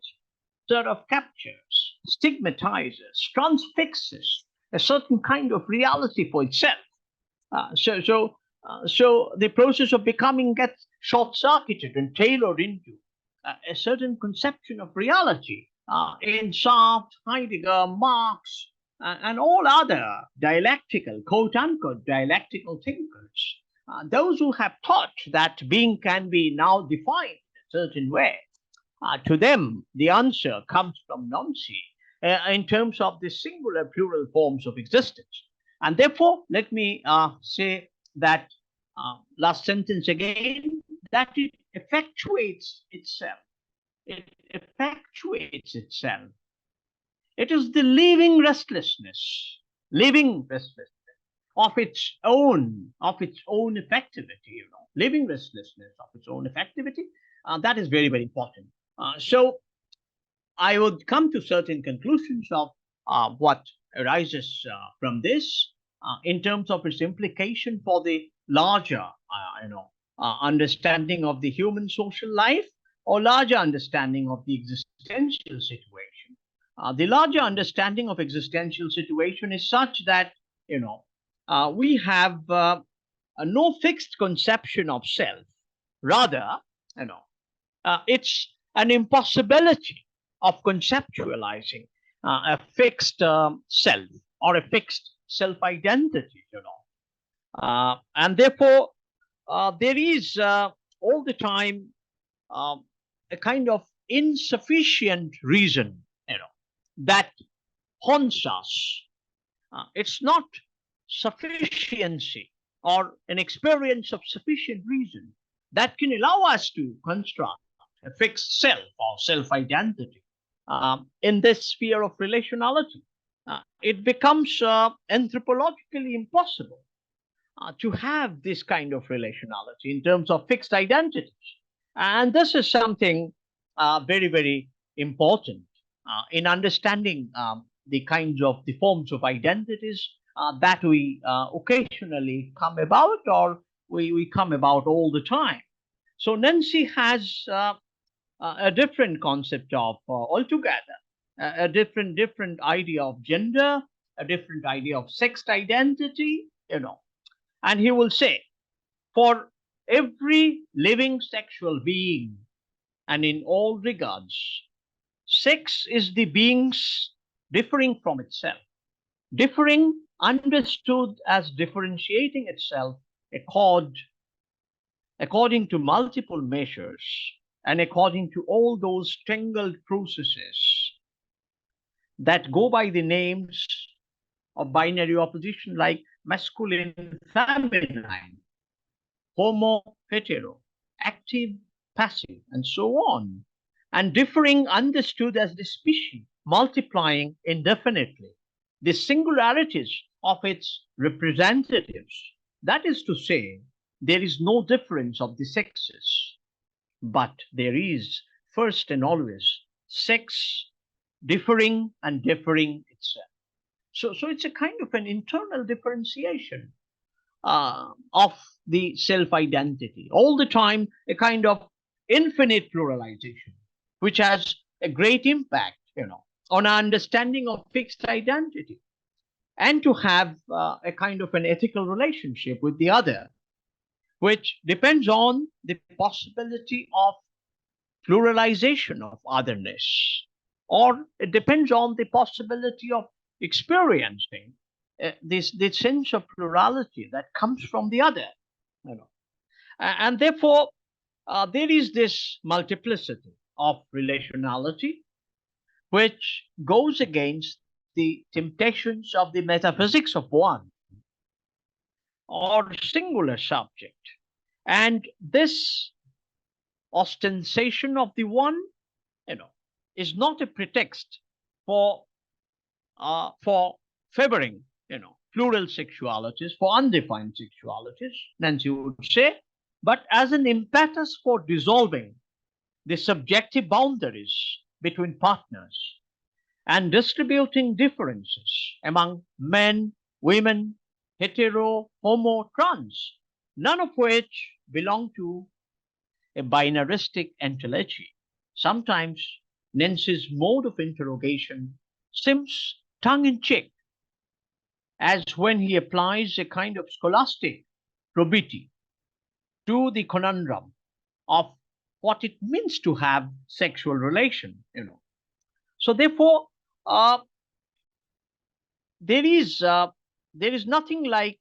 sort of captures, stigmatizes, transfixes a certain kind of reality for itself. So the process of becoming gets short-circuited and tailored into a certain conception of reality in Sartre, Heidegger, Marx, and all other dialectical, quote-unquote, dialectical thinkers. Those who have taught that being can be now defined in a certain way. To them, the answer comes from Nancy in terms of the singular plural forms of existence. And therefore, let me say that last sentence again, that it effectuates itself. It effectuates itself. It is the living restlessness of its own effectivity, living restlessness of its own effectivity. That is very, very important. So I would come to certain conclusions of what arises from this in terms of its implication for the larger, understanding of the human social life or larger understanding of the existential situation. The larger understanding of existential situation is such that we have no fixed conception of self. Rather, it's an impossibility of conceptualizing a fixed self or a fixed self-identity, and therefore there is all the time a kind of insufficient reason, that haunts us. It's not sufficiency or an experience of sufficient reason that can allow us to construct a fixed self or self-identity in this sphere of relationality. It becomes anthropologically impossible to have this kind of relationality in terms of fixed identities. And this is something very, very important in understanding the kinds of the forms of identities that we occasionally come about or we come about all the time. So Nancy has a different concept of altogether, a different idea of gender, a different idea of sex identity, and he will say, for every living sexual being, and in all regards, sex is the being's differing from itself, differing understood as differentiating itself accord, according to multiple measures and according to all those tangled processes that go by the names of binary opposition like masculine, feminine, homo, hetero, active, passive, and so on, and differing understood as the species multiplying indefinitely, the singularities of its representatives. That is to say, there is no difference of the sexes, but there is, first and always, sex differing and differing itself. So it's a kind of an internal differentiation of the self identity. All the time, a kind of infinite pluralization, which has a great impact, on our understanding of fixed identity, and to have a kind of an ethical relationship with the other, which depends on the possibility of pluralization of otherness, or it depends on the possibility of experiencing this sense of plurality that comes from the other, and therefore there is this multiplicity of relationality which goes against the temptations of the metaphysics of one or singular subject, and this ostentation of the one, is not a pretext for favoring, plural sexualities, for undefined sexualities, Nancy would say, but as an impetus for dissolving the subjective boundaries between partners and distributing differences among men, women, hetero, homo, trans, none of which belong to a binaristic ontology. Sometimes Nancy's mode of interrogation seems tongue in cheek, as when he applies a kind of scholastic probity to the conundrum of what it means to have sexual relation. So therefore, uh, there is nothing like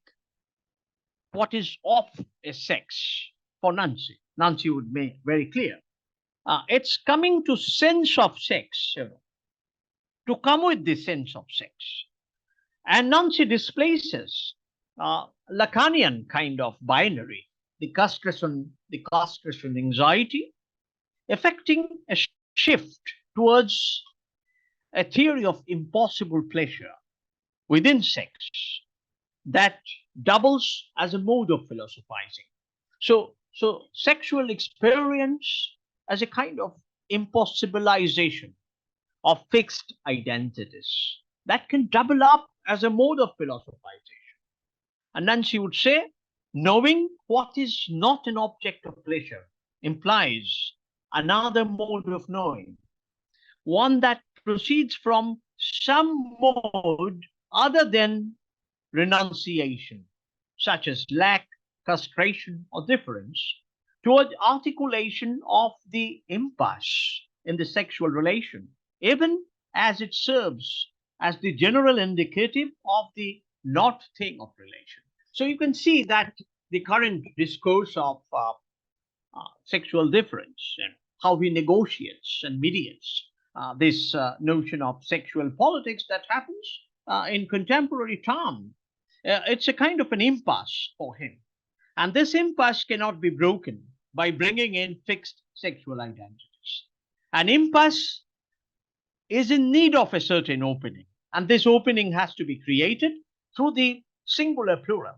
what is off a sex for Nancy. Nancy would make very clear. It's coming to sense of sex, to come with the sense of sex. And Nancy displaces Lacanian kind of binary, the castration anxiety, affecting a shift towards a theory of impossible pleasure within sex that doubles as a mode of philosophizing. So sexual experience as a kind of impossibilization of fixed identities that can double up as a mode of philosophization. And then she would say, knowing what is not an object of pleasure implies another mode of knowing, one that proceeds from some mode other than renunciation, such as lack, castration, or difference, toward articulation of the impasse in the sexual relation, even as it serves as the general indicative of the not thing of relation. So you can see that the current discourse of sexual difference and how he negotiates and mediates this notion of sexual politics that happens in contemporary time. It's a kind of an impasse for him. And this impasse cannot be broken by bringing in fixed sexual identities. An impasse is in need of a certain opening, and this opening has to be created through the singular plural.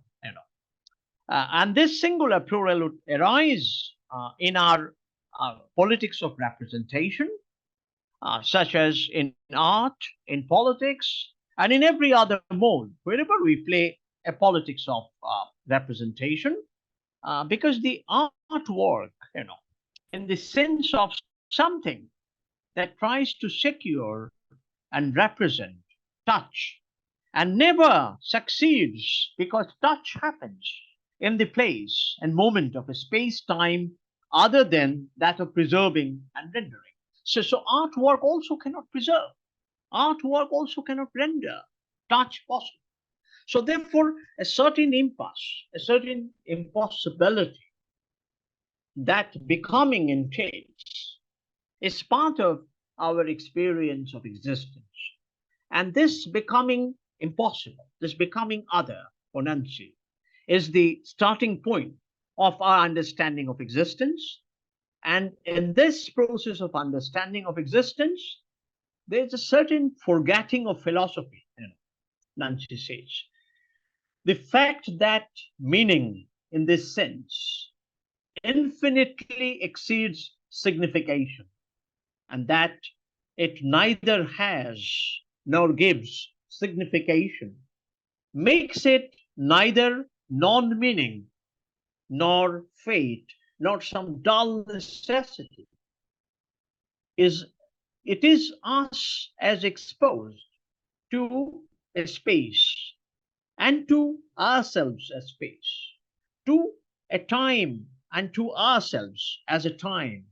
And this singular plural would arise in our politics of representation, such as in art, in politics, and in every other mode, wherever we play a politics of representation, because the artwork, in the sense of something that tries to secure and represent touch and never succeeds because touch happens in the place and moment of a space time other than that of preserving and rendering. So artwork also cannot preserve, artwork also cannot render touch possible. So, therefore, a certain impasse, a certain impossibility that becoming entails is part of our experience of existence. And this becoming impossible, this becoming other for Nancy, is the starting point of our understanding of existence. And in this process of understanding of existence, there's a certain forgetting of philosophy, Nancy says. The fact that meaning, in this sense, infinitely exceeds signification, and that it neither has nor gives signification, makes it neither non meaning nor fate nor some dull necessity. Is it is us as exposed to a space and to ourselves as space, to a time and to ourselves as a time,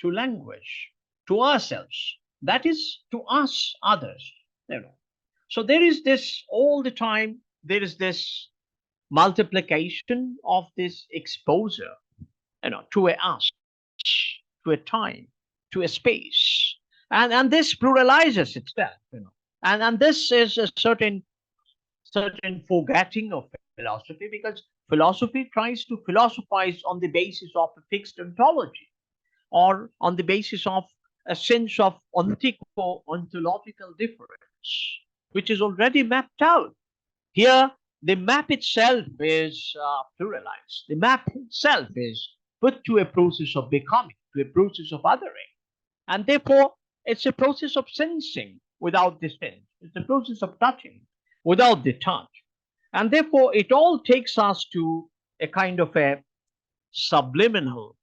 to language, to ourselves, that is to us others. You know. So there is this all the time, there is this multiplication of this exposure, to a us, to a time, to a space. And this pluralizes itself, and this is a certain forgetting of philosophy, because philosophy tries to philosophize on the basis of a fixed ontology or on the basis of a sense of ontological difference, which is already mapped out. Here, the map itself is pluralized. The map itself is put to a process of becoming, to a process of othering. And therefore, it's a process of sensing without the sense. It's a process of touching without the touch. And therefore, it all takes us to a kind of a subliminal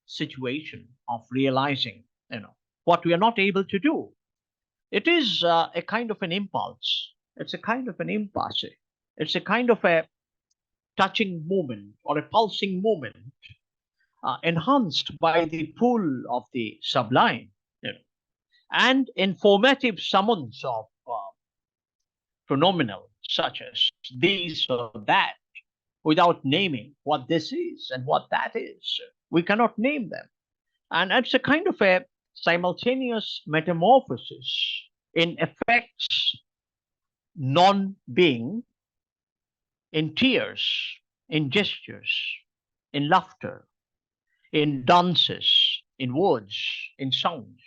situation of realizing, what we are not able to do. It is a kind of an impulse. It's a kind of an impasse. It's a kind of a touching moment or a pulsing moment, enhanced by the pull of the sublime, and informative summons of phenomenal such as this or that, without naming what this is and what that is. We cannot name them. And it's a kind of a simultaneous metamorphosis in effects, non being, in tears, in gestures, in laughter, in dances, in words, in sounds.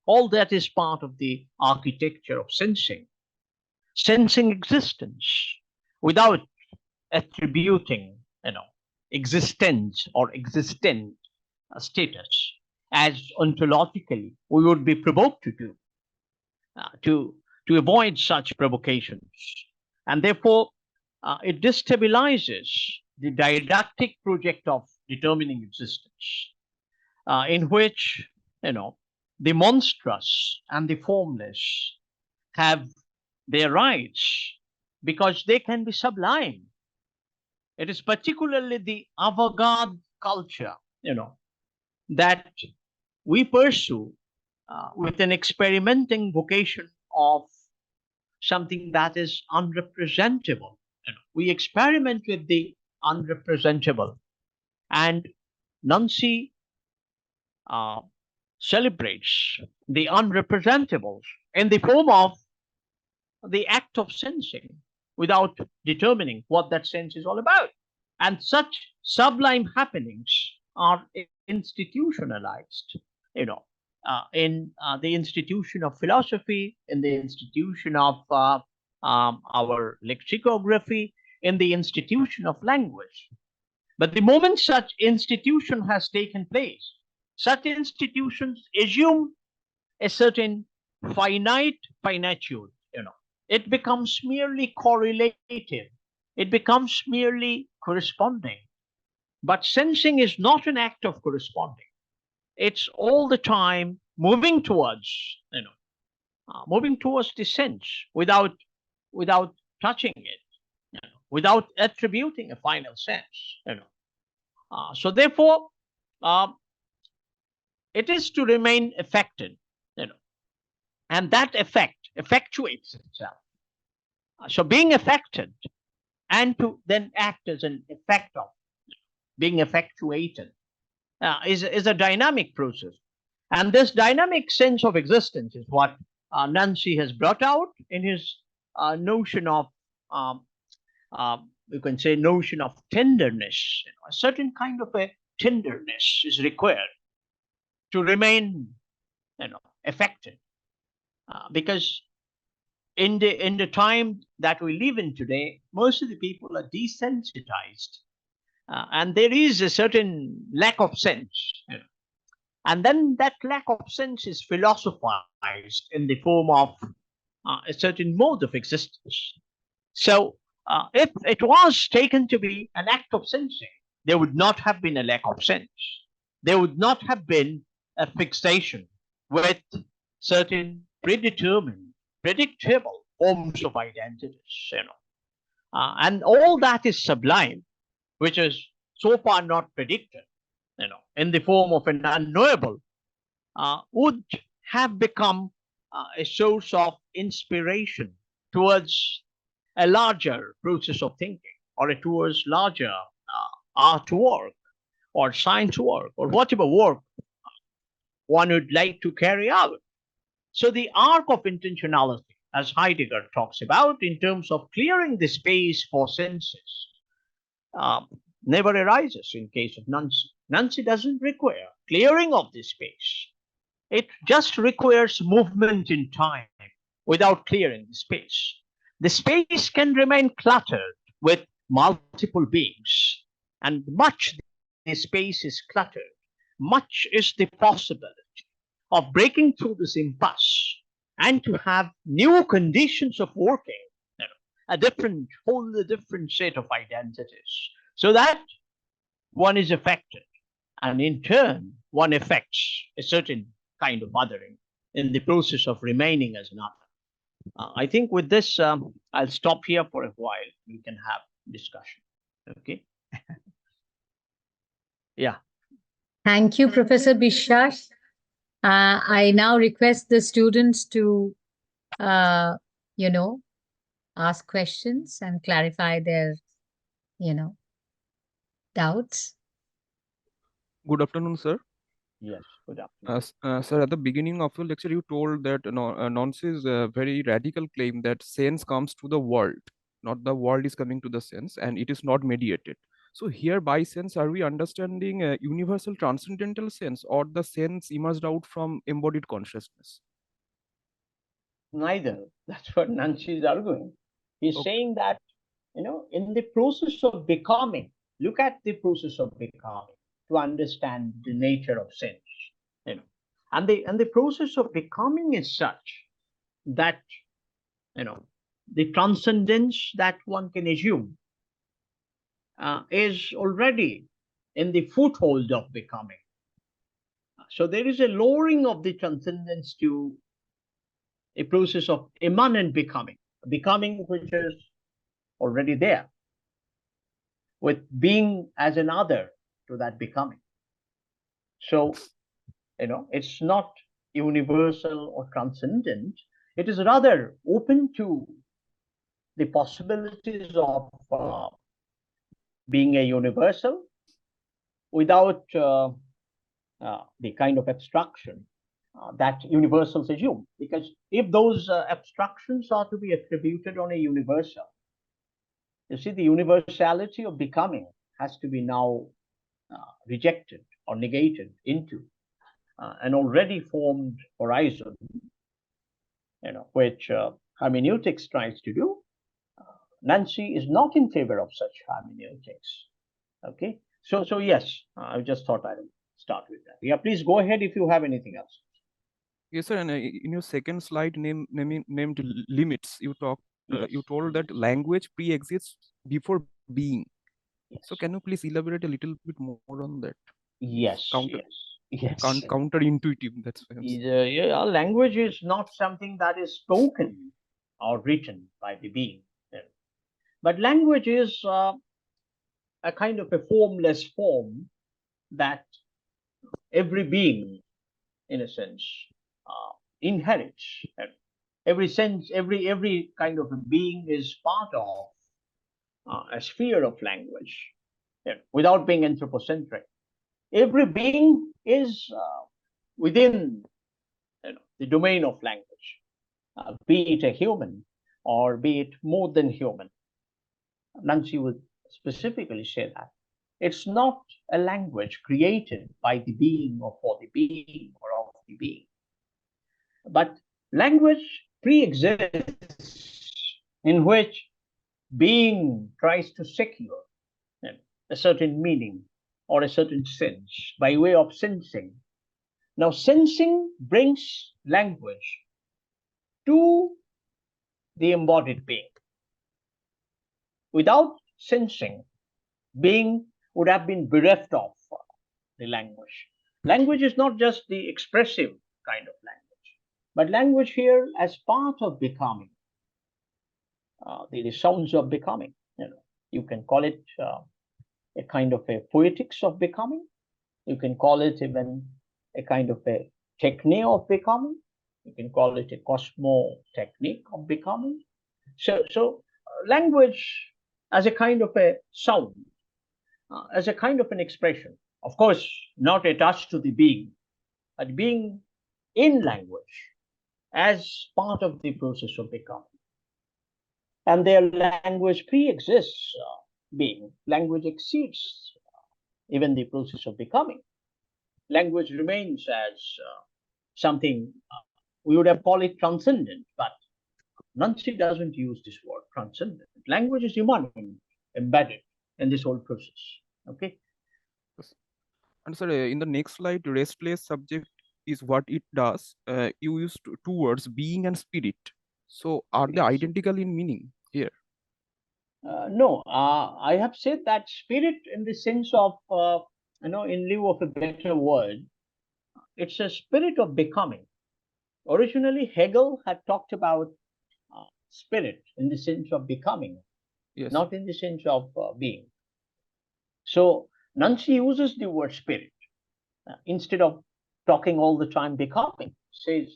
All that is part of the architecture of sensing existence without attributing, existence or existent status, as ontologically we would be provoked to do, to avoid such provocations. And therefore, it destabilizes the didactic project of determining existence, in which, the monstrous and the formless have their rights because they can be sublime. It is particularly the avant-garde culture, that we pursue with an experimenting vocation of something that is unrepresentable. We experiment with the unrepresentable, and Nancy uh, celebrates the unrepresentables in the form of the act of sensing without determining what that sense is all about. And such sublime happenings are institutionalized, in the institution of philosophy, in the institution of our lexicography, in the institution of language. But the moment such institution has taken place, such institutions assume a certain finitude. It becomes merely correlative. It becomes merely corresponding. But sensing is not an act of corresponding. it's all the time moving towards, moving towards the sense without touching it, without attributing a final sense. So therefore, um, it is to remain affected, and that effect effectuates itself. So being affected and to then act as an effect of being effectuated is a dynamic process. And this dynamic sense of existence is what Nancy has brought out in his notion of, um, you can say, notion of tenderness. A certain kind of a tenderness is required to remain, affected, because in the time that we live in today, most of the people are desensitized, and there is a certain lack of sense. And then that lack of sense is philosophized in the form of a certain mode of existence. So, if it was taken to be an act of sensing, there would not have been a lack of sense. There would not have been a fixation with certain predetermined, predictable forms of identities. And all that is sublime, which is so far not predicted, in the form of an unknowable, would have become a source of inspiration towards a larger process of thinking, or towards larger artwork or science work or whatever work one would like to carry out. So the arc of intentionality, as Heidegger talks about in terms of clearing the space for senses, uh, never arises in case of Nancy. Nancy doesn't require clearing of the space. It just requires movement in time without clearing the space. The space can remain cluttered with multiple beings, and much the space is cluttered, much is the possibility of breaking through this impasse and to have new conditions of working, a different, wholly different set of identities, so that one is affected, and in turn, one affects a certain kind of othering in the process of remaining as an other. I think with this, I'll stop here for a while. We can have discussion. Okay. Yeah. Thank you, Professor Biswas. I now request the students to, uh, you know, ask questions and clarify their, you know, doubts. Good afternoon, sir. Yes. Good afternoon. Sir, at the beginning of your lecture, you told that Nancy's very radical claim that sense comes to the world, not the world is coming to the sense, and it is not mediated. So here, by sense, are we understanding a universal transcendental sense, or the sense emerged out from embodied consciousness? Neither. That's what Nancy is arguing. He's Okay. saying that, in the process of becoming, look at the process of becoming to understand the nature of sense. You know, and the process of becoming is such that, the transcendence that one can assume is already in the foothold of becoming. So there is a lowering of the transcendence to a process of immanent becoming which is already there, with being as an other to that becoming. So, it's not universal or transcendent. It is rather open to the possibilities of being a universal without the kind of abstraction that universals assume. Because if those abstractions are to be attributed on a universal, you see, the universality of becoming has to be now rejected or negated into an already formed horizon, which hermeneutics tries to do. Nancy is not in favor of such hermeneutics. Okay, so yes, I just thought I would start with that. Yeah, please go ahead if you have anything else. Yes, sir. And in your second slide, named limits, you Yes. you told that language pre-exists before being. Yes. So can you please elaborate a little bit more on that? Yes, Counter. yes. Yes. counterintuitive. That's why I'm saying. Yeah, language is not something that is spoken or written by the being. Yeah. But language is a kind of a formless form that every being, in a sense, inherits. And every kind of a being is part of a sphere of language, yeah, without being anthropocentric. Every being is within, the domain of language, be it a human or be it more than human. Nancy would specifically say that it's not a language created by the being or for the being or of the being, but language pre-exists in which being tries to secure a certain meaning or a certain sense by way of sensing. Now, sensing brings language to the embodied being. Without sensing, being would have been bereft of the language. Language is not just the expressive kind of language, but language here as part of becoming, the sounds of becoming. You can call it a kind of a poetics of becoming. You can call it even a kind of a techne of becoming. You can call it a cosmo technique of becoming. So language as a kind of a sound, as a kind of an expression, of course, not attached to the being, but being in language as part of the process of becoming. And their language pre-exists being. Language exceeds even the process of becoming. Language remains as something we would have called it transcendent, but Nancy doesn't use this word transcendent. Language is immanent, embedded in this whole process. Okay. Yes. And sir, in the next slide, restless subject is what it does. You used two words, being and spirit. So are they Yes. identical in meaning here? No, I have said that spirit in the sense of, in lieu of a better word, it's a spirit of becoming. Originally, Hegel had talked about spirit in the sense of becoming, Yes. not in the sense of being. So Nancy uses the word spirit instead of talking all the time becoming. Says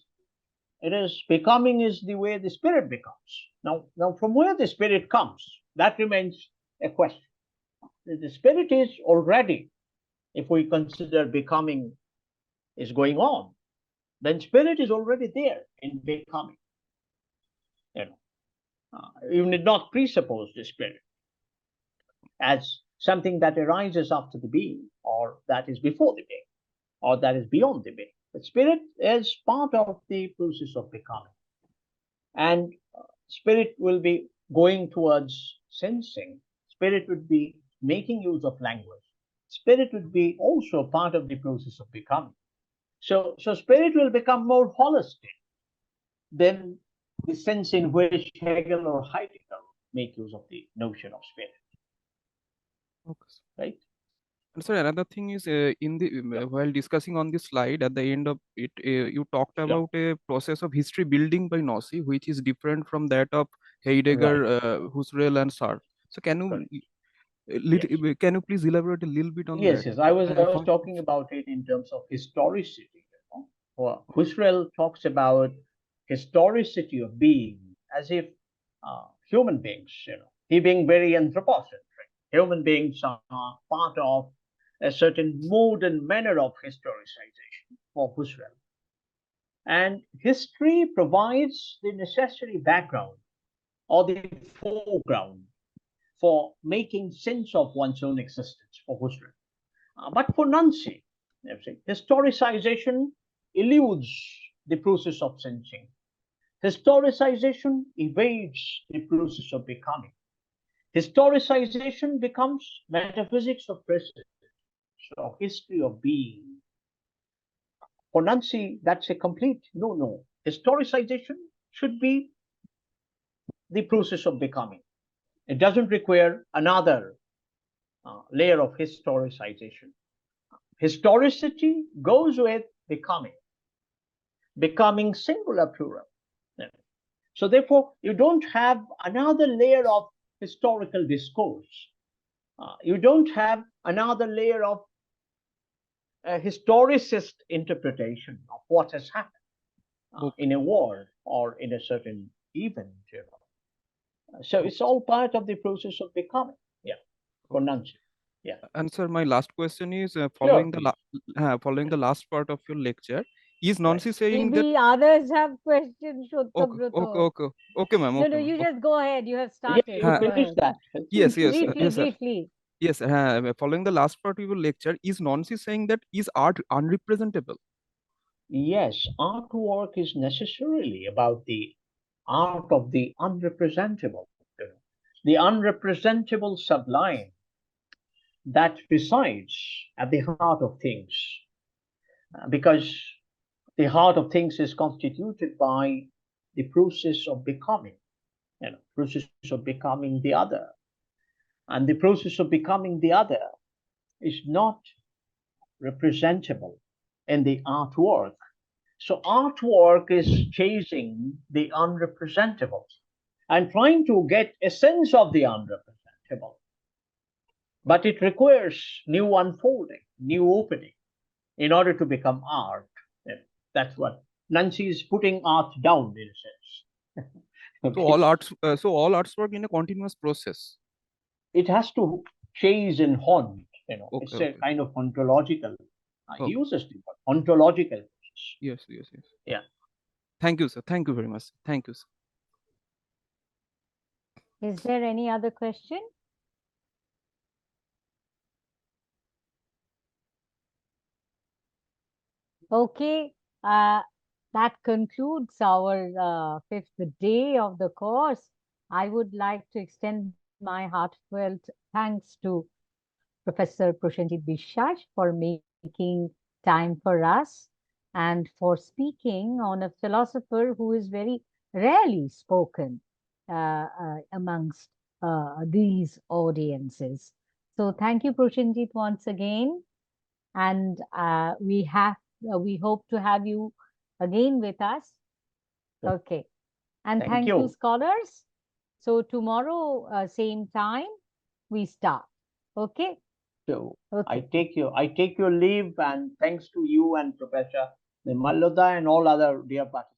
it is becoming is the way the spirit becomes. Now from where the spirit comes, that remains a question. The spirit is already, if we consider becoming is going on, then spirit is already there in becoming. You know, you need not presuppose the spirit as something that arises after the being, or that is before the being, or that is beyond the being. The spirit is part of the process of becoming, and spirit will be going towards sensing. Spirit would be making use of language. Spirit would be also part of the process of becoming. So spirit will become more holistic than the sense in which Hegel or Heidegger make use of the notion of spirit, Okay. right? And sir, another thing is in the Yeah, while discussing on this slide at the end of it, you talked sure. about a process of history building by Nossi, which is different from that of Heidegger, Right. Husserl, and Sartre. So Correct. Yes. can you please elaborate a little bit on that? Yes. I was Find talking about it in terms of historicity. Well, Husserl talks about historicity of being as if human beings, he being very anthropocentric, human beings are part of a certain modern manner of historicization for Husserl. And history provides the necessary background or the foreground for making sense of one's own existence for Husserl. But for Nancy, historicization eludes the process of sensing. Historicization evades the process of becoming. Historicization becomes metaphysics of presence, of history of being. For Nancy, that's a complete no. Historicization should be the process of becoming. It doesn't require another layer of historicization. historicity goes with becoming singular plural. So therefore, you don't have another layer of historical discourse. You don't have another layer of a historicist interpretation of what has happened in a war or in a certain event. So it's all part of the process of becoming. Yeah, for Nancy. Yeah. And sir, my last question is Sure, following the last part of your lecture, is right. Nancy saying that? Maybe others have questions, Okay, okay, Shottabrata. okay, okay, ma'am. No, Okay, no, ma'am. you Okay. just go ahead. You have Yeah, started. you Ha, Go finish ahead. that. yes, yes, Briefly, yes, sir. briefly. Yes, following the last part of your lecture, is Nancy saying that is art unrepresentable? Yes, artwork is necessarily about the art of the unrepresentable, the unrepresentable sublime that resides at the heart of things, because the heart of things is constituted by the process of becoming, process of becoming the other, and the process of becoming the other is not representable in the artwork. So artwork is chasing the unrepresentable and trying to get a sense of the unrepresentable. But it requires new unfolding, new opening in order to become art. And that's what Nancy is putting art down in a sense. So Okay. all arts, all arts work in a continuous process. It has to chase and haunt, Okay, it's a okay, kind of ontological, he okay. uses the word ontological process. Yes, yes, yes. Yeah. Thank you, sir. Thank you very much. Thank you, sir. Is there any other question? Okay, that concludes our fifth day of the course. I would like to extend my heartfelt thanks to Professor Prasenjit Biswas for making time for us and for speaking on a philosopher who is very rarely spoken amongst these audiences. So thank you, Prasenjit, once again. And we hope to have you again with us. Okay. And Thank thank you, you. scholars. So tomorrow, same time, we start. Okay. So Okay. I take your leave, and thanks to you and Professor Nimalloda and all other dear participants.